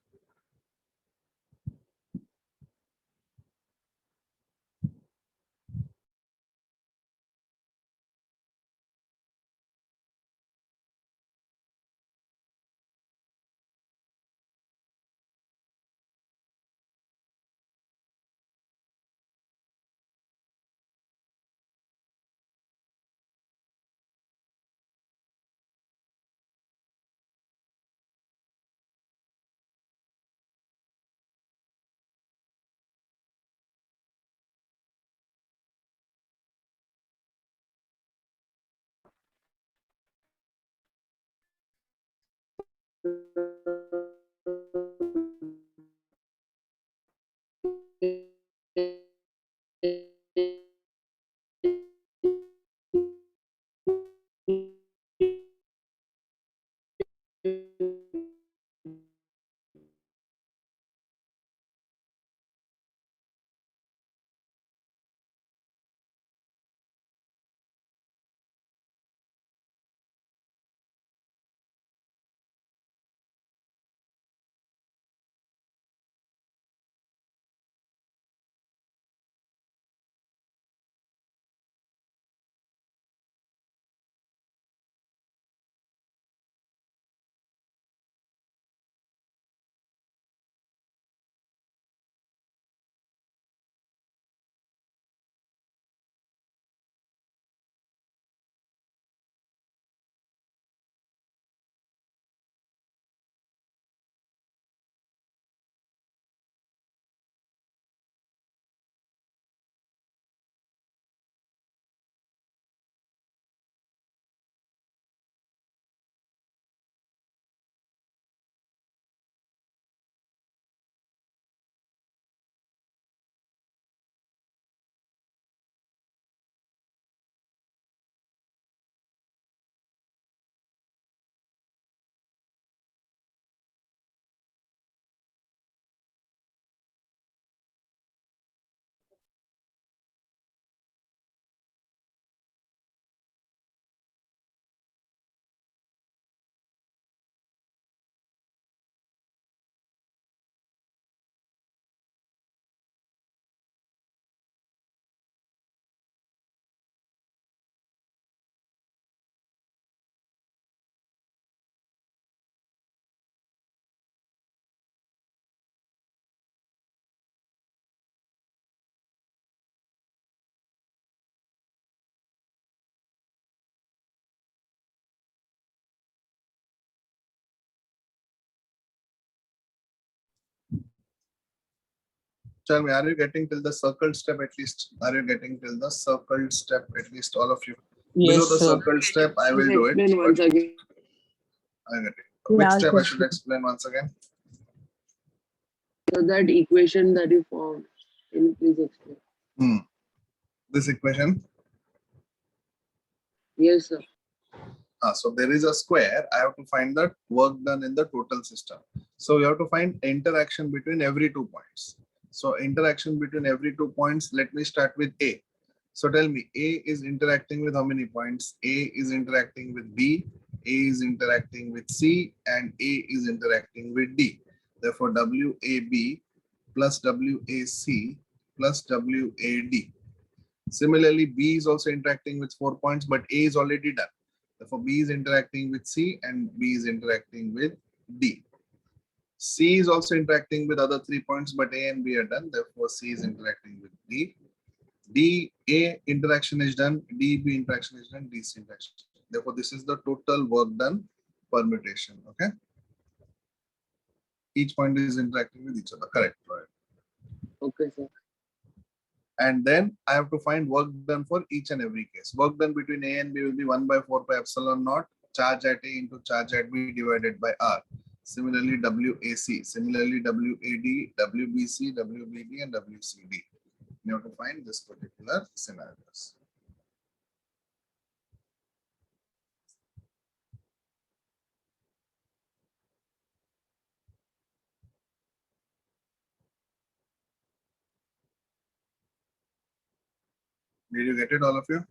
Tell me, are you getting till the circled step at least? Are you getting till the circled step at least, all of you? Below Yes, the sir. circled step, I will Just do it. explain once but again. I get it. Which Yeah, step I sir. should explain once again? So that equation that you found, can you please explain? This equation. Yes, sir. So there is a square. I have to find the work done in the total system. So you have to find interaction between every 2 points. So interaction between every 2 points. Let me start with A. So tell me, A is interacting with how many points? A is interacting with B, A is interacting with C, and A is interacting with D. Therefore, WAB plus WAC plus WAD. Similarly, B is also interacting with 4 points, but A is already done. Therefore, B is interacting with C and B is interacting with D. C is also interacting with other 3 points, but A and B are done. Therefore, C is interacting with D. D, A interaction is done, D, B interaction is done, D, C interaction. Therefore, this is the total work done permutation. Okay. Each point is interacting with each other. Correct. Right. Okay, sir. And then I have to find work done for each and every case. Work done between A and B will be 1 by 4 pi epsilon naught, charge at A into charge at B divided by R. Similarly, WAC, similarly, WAD, WBC, WBD, and WCD. You have to find this particular scenarios. Did you get it, all of you?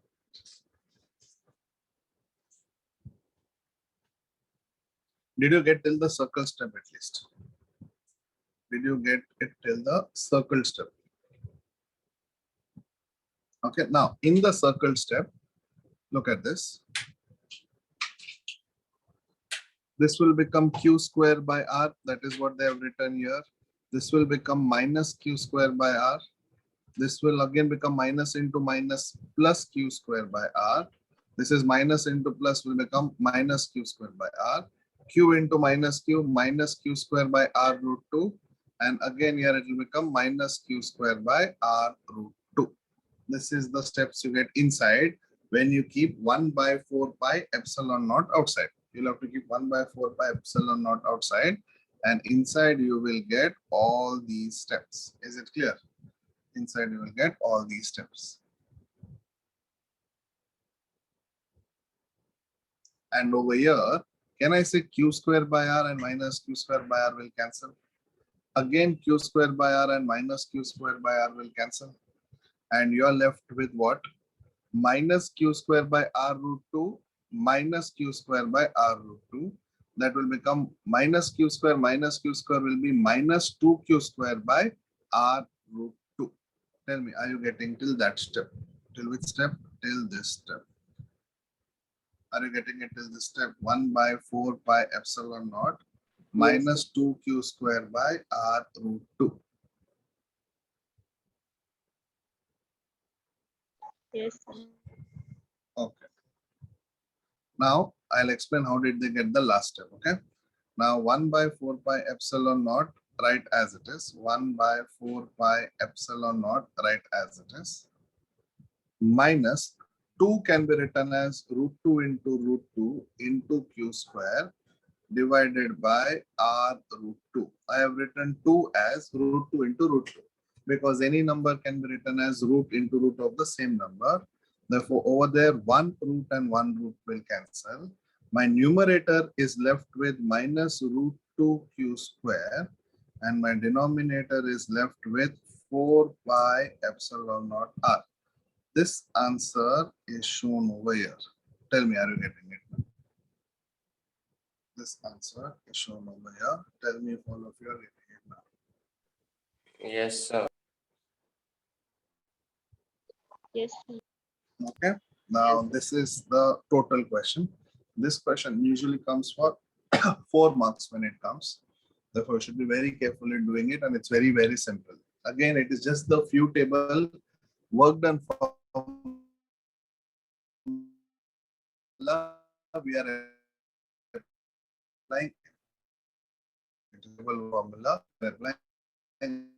Did you get till the circle step at least? Did you get it till the circle step? Okay, now in the circle step, look at this. This will become q square by r. That is what they have written here. This will become minus q square by r. This will again become minus into minus plus q square by r. This is minus into plus will become minus q square by r. Q into minus q square by r root 2. And again here it will become minus q square by r root 2. This is the steps you get inside when you keep 1 by 4 pi epsilon naught outside. You'll have to keep 1 by 4 pi epsilon naught outside, and inside you will get all these steps. Is it clear? Inside you will get all these steps. And over here, can I say q square by r and minus q square by r will cancel? Again, q square by r and minus q square by r will cancel. And you are left with what? Minus q square by r root 2 minus q square by r root 2. That will become minus q square will be minus 2q square by r root 2. Tell me, are you getting till that step? Till which step? Till this step. Are you getting it till this step? 1 by 4 pi epsilon naught minus 2q square by r root 2. Yes, sir. Okay. Now I'll explain how did they get the last step. Okay. Now 1 by 4 pi epsilon naught, write as it is. 1 by 4 pi epsilon naught, write as it is. Minus 2 can be written as root 2 into root 2 into q square divided by r root 2. I have written 2 as root 2 into root 2 because any number can be written as root into root of the same number. Therefore, over there, 1 root and 1 root will cancel. My numerator is left with minus root 2q square, and my denominator is left with 4 pi epsilon naught r. This answer is shown over here. Tell me, are you getting it? This answer is shown over here. Tell me if all of you are getting it now. Yes, sir. Yes, sir. Okay. Now this is the total question. This question usually comes for 4 marks when it comes. Therefore, you should be very careful in doing it, and it's very, very simple. Again, it is just the few table work done for we are applying table formula, applying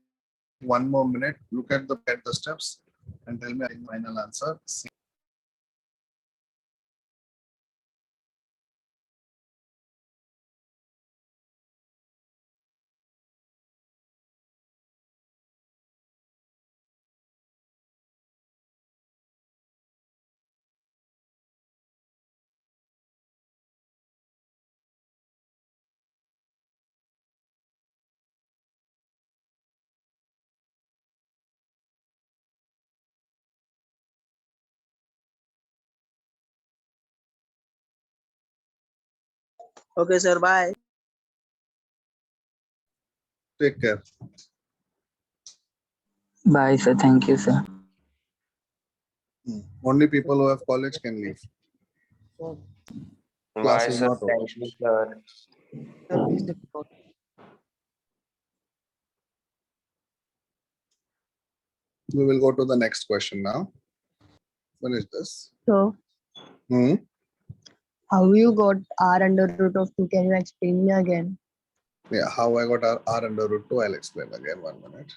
one more minute. Look at the steps and tell me the final answer. Okay, sir. Bye. Take care. Bye, sir. Thank you, sir. Only people who have college can leave. Class Why, is sir? not over. Thank you, sir. We will go to the next question now. Finish this. So, Hmm. how you got r under root of 2? Can you explain me again? Yeah, how I got R under root 2, I'll explain again. 1 minute.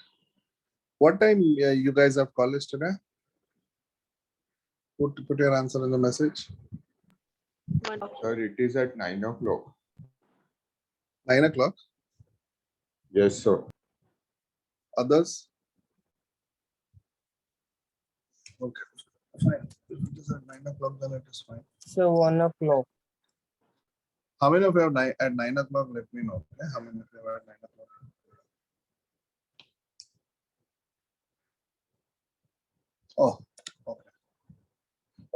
What time you guys have college today? Put your answer in the message. Sir, it is at 9 o'clock. 9 o'clock. Yes, sir. Others? Okay, fine. If it is at 9 o'clock, then it is fine. So 1 o'clock. How many of you have at 9 o'clock? Let me know. Okay? How many of you have at 9 o'clock? Oh, okay.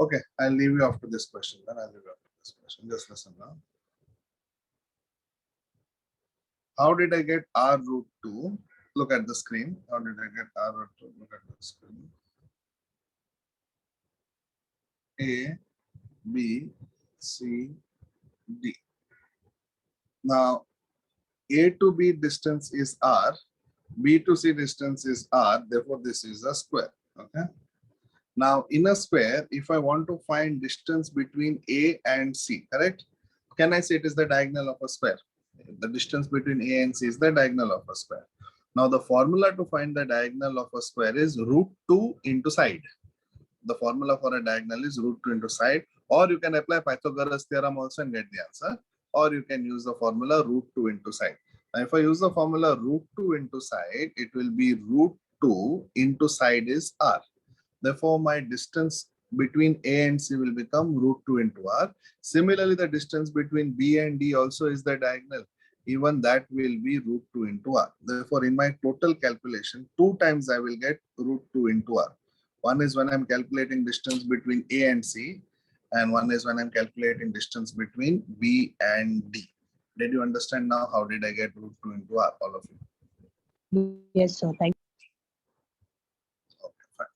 Okay, I'll leave you after this question. Then I'll leave you after this question. Just listen now. How did I get R root 2? Look at the screen. How did I get R root 2? Look at the screen. A, B, C, D. Now, A to B distance is R, B to C distance is R, therefore this is a square, okay? Now, in a square, if I want to find distance between A and C, correct? Can I say it is the diagonal of a square? The distance between A and C is the diagonal of a square. Now, the formula to find the diagonal of a square is root 2 into side. The formula for a diagonal is root 2 into side, or you can apply Pythagoras theorem also and get the answer, or you can use the formula root 2 into side. Now, if I use the formula root 2 into side, it will be root 2 into side is R. Therefore, my distance between A and C will become root 2 into R. Similarly, the distance between B and D also is the diagonal. Even that will be root 2 into R. Therefore, in my total calculation, 2 times I will get root 2 into R. One is when I'm calculating distance between A and C, and one is when I'm calculating distance between B and D. Did you understand now? How did I get root 2 into R, all of you? Yes, sir. Thank Okay, fine.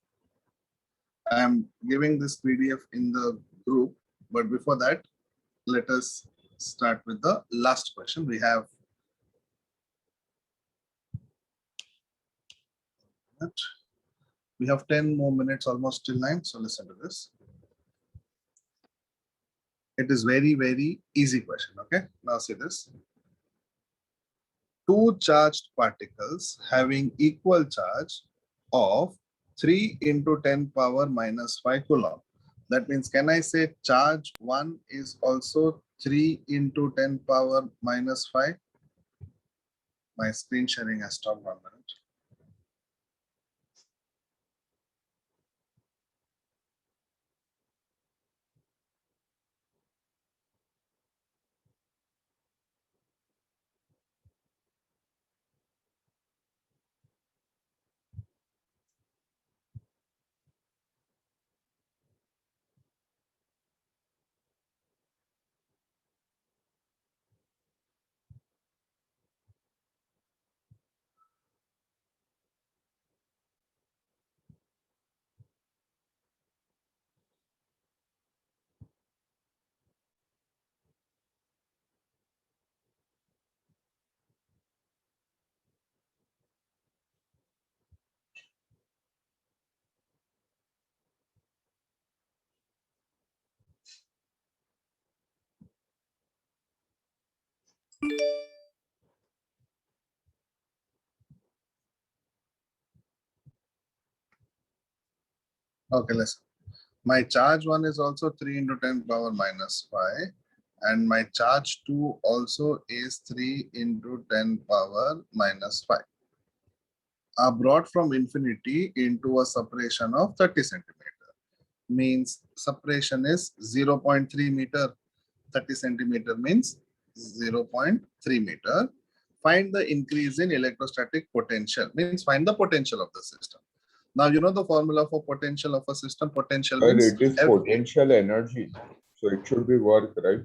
I am giving this PDF in the group, but before that, let us start with the last question. We have 10 more minutes, almost till 9. So listen to this. It is very, very easy question. Okay. Now see this. Two charged particles having equal charge of 3 into 10 power minus 5 coulomb. That means, can I say charge 1 is also 3 into 10 power minus 5? My screen sharing has stopped. 1 minute. Okay, listen. My charge 1 is also 3 into 10 power minus 5. And my charge 2 also is 3 into 10 power minus 5. Are brought from infinity into a separation of 30 centimeter. Means separation is 0.3 meter. 30 centimeter means 0.3 meter. Find the increase in electrostatic potential. Means find the potential of the system. Now you know the formula for potential of a system. Potential Well, means it is F. potential energy, so it should be work, right?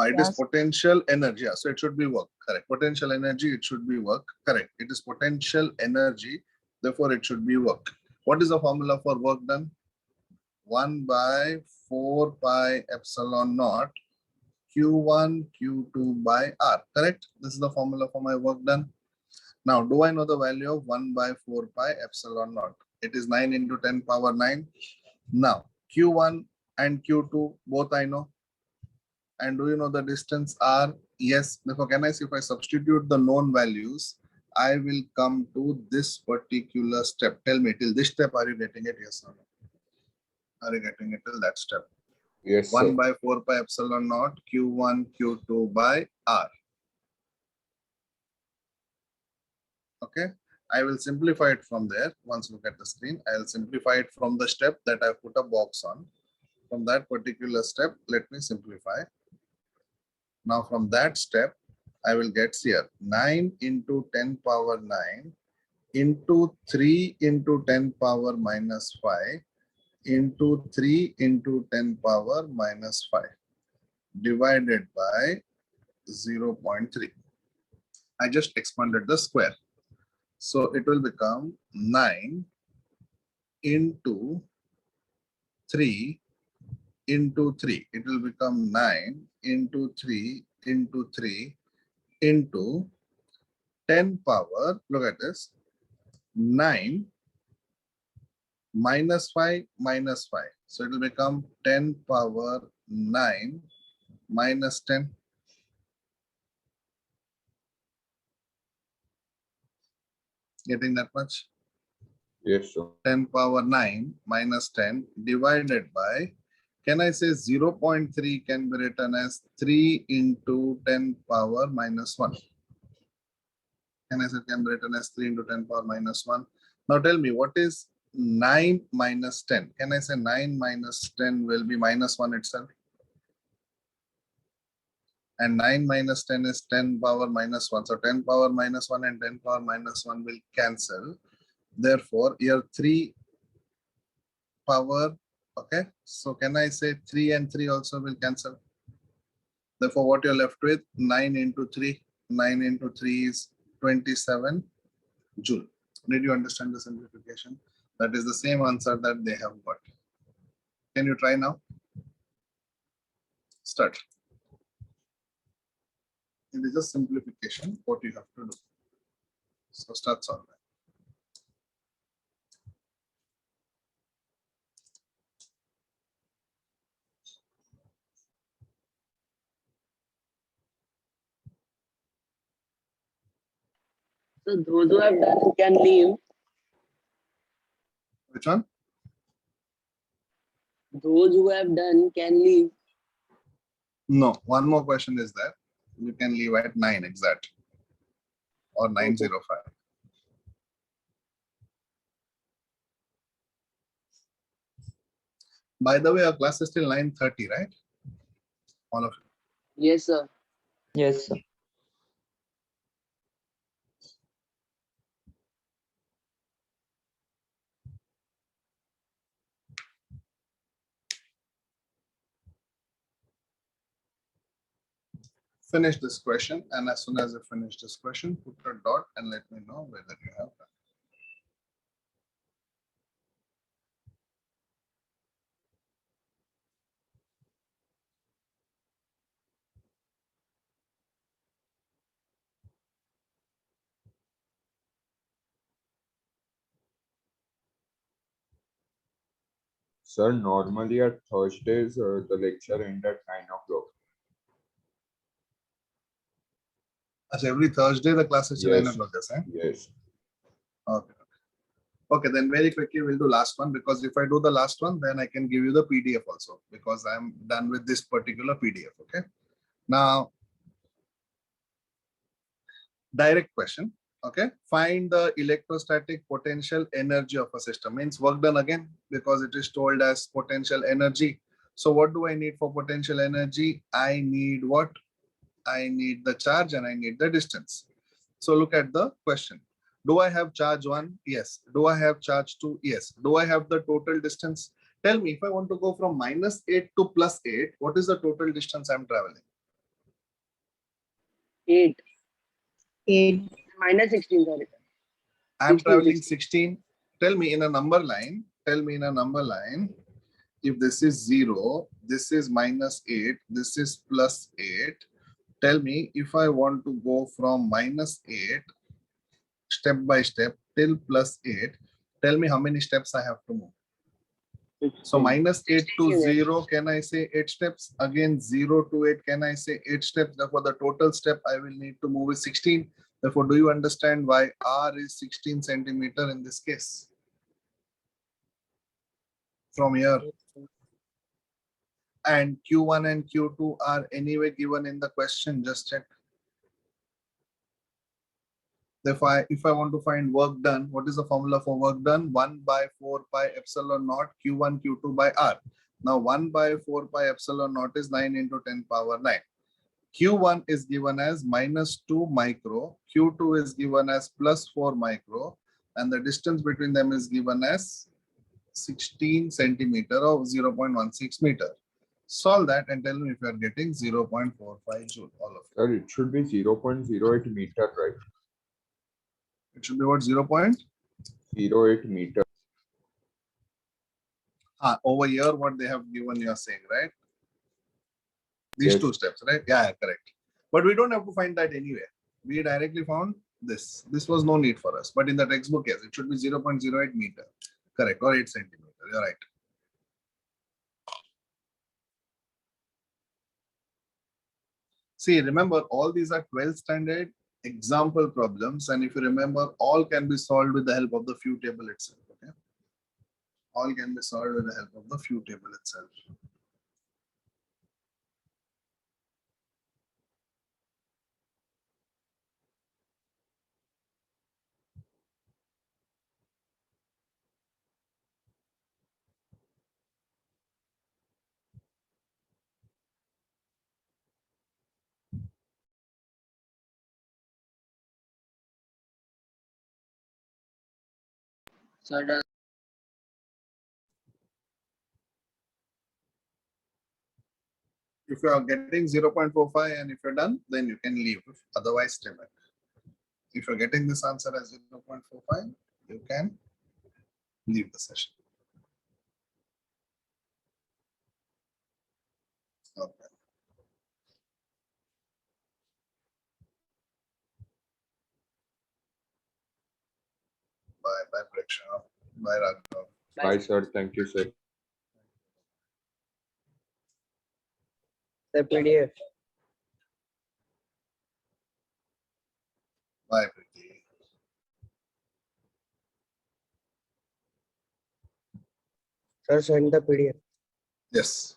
It is Yes. potential energy. So it should be work. Correct. Potential energy, it should be work. Correct. It is potential energy. Therefore, it should be work. What is the formula for work done? 1 by 4 pi epsilon naught Q1 Q2 by R. Correct. This is the formula for my work done. Now, do I know the value of 1 by 4 pi epsilon naught? It is 9 into 10 power 9. Now, Q1 and Q2, both I know. And do you know the distance R? Yes. Therefore, can I see if I substitute the known values, I will come to this particular step. Tell me, till this step, are you getting it? Yes or no? Are you getting it till that step? Yes, 1 sir. by 4 pi epsilon naught Q1 Q2 by R. Okay. I will simplify it from there. Once you look at the screen, I will simplify it from the step that I put a box on. From that particular step, let me simplify. Now from that step, I will get here 9 into 10 power 9 into 3 into 10 power minus 5 into 3 into 10 power minus 5 divided by 0.3. I just expanded the square. So it will become 9 into 3 into 3. It will become 9 into 3 into 3 into 10 power, look at this, 9 minus 5 minus 5. So it will become 10 power 9 minus 10. Getting that much? Yes, sir. 10 power 9 minus 10 divided by, can I say 0.3 can be written as 3 into 10 power minus 1. Can I say can be written as 3 into 10 power minus 1. Now tell me, what is 9 minus 10? Can I say 9 minus 10 will be minus 1 itself? And 9 minus 10 is 10 power minus 1. So 10 power minus 1 and 10 power minus 1 will cancel. Therefore, here 3 power, okay. So can I say 3 and 3 also will cancel? Therefore, what you're left with, 9 into 3. 9 into 3 is 27 joule. Did you understand the simplification? That is the same answer that they have got. Can you try now? Start. It is a simplification, what you have to do. So start solving. So those who have done can leave. Which one? Those who have done can leave. No, one more question is there. You can leave at 9 exact or 9:05. By the way, our class is till 9:30, right? All of you. Yes, sir. Yes, sir. Finish this question, and as soon as you finish this question, put a dot and let me know whether you have done. Sir, normally at Thursdays, the lecture ends at 9 o'clock. As every Thursday, the class is till 9 Yes. o'clock, yes, eh? Yes. Okay. Okay, then very quickly we'll do last one, because if I do the last one, then I can give you the PDF also, because I'm done with this particular PDF. Okay. Now, direct question. Okay. Find the electrostatic potential energy of a system. Means work done again, because it is told as potential energy. So what do I need for potential energy? I need what? I need the charge and I need the distance. So look at the question. Do I have charge 1? Yes. Do I have charge 2? Yes. Do I have the total distance? Tell me, if I want to go from -8 to +8, what is the total distance I'm traveling? 8. 8. -16, sorry. I'm 16, traveling 16. 16. Tell me in a number line. Tell me in a number line. If this is 0, this is -8, this is +8. Tell me, if I want to go from -8 step by step till +8, tell me how many steps I have to move. So 16. -8 to 16 units. 0, can I say 8 steps? Again, 0 to 8, can I say 8 steps? Therefore, the total step I will need to move is 16. Therefore, do you understand why R is 16 centimeter in this case? From here. And Q1 and Q2 are anyway given in the question, just check. Therefore, if I want to find work done, what is the formula for work done? 1 by 4 pi epsilon naught Q1 Q2 by R. Now 1 by 4 pi epsilon naught is 9 into 10 power 9. Q1 is given as -2 micro, Q2 is given as +4 micro, and the distance between them is given as 16 centimeter or 0.16 meter. Solve that and tell me if you are getting 0.45 joule, all of it. Sir, it should be 0.08 meter, right? It should be what, 0.08 meter. over here, what they have given, you are saying, right? These Yes. two steps, right? Yeah, correct. But we don't have to find that anywhere. We directly found this. This was no need for us. But in the textbook, yes, it should be 0.08 meter. Correct, or 8 centimeter. You're right. See, remember, all these are 12th standard example problems. And if you remember, all can be solved with the help of the few table itself. Okay. All can be solved with the help of the few table itself. So the If you are getting 0.45 and if you're done, then you can leave. Otherwise, stay back. If you're getting this answer as 0.45, you can leave the session. Okay. Bye, Preksha. Bye, Raghav. Bye, sir. Thank you, sir. The PDF. Bye, Preeti. Sir, send the PDF. Yes.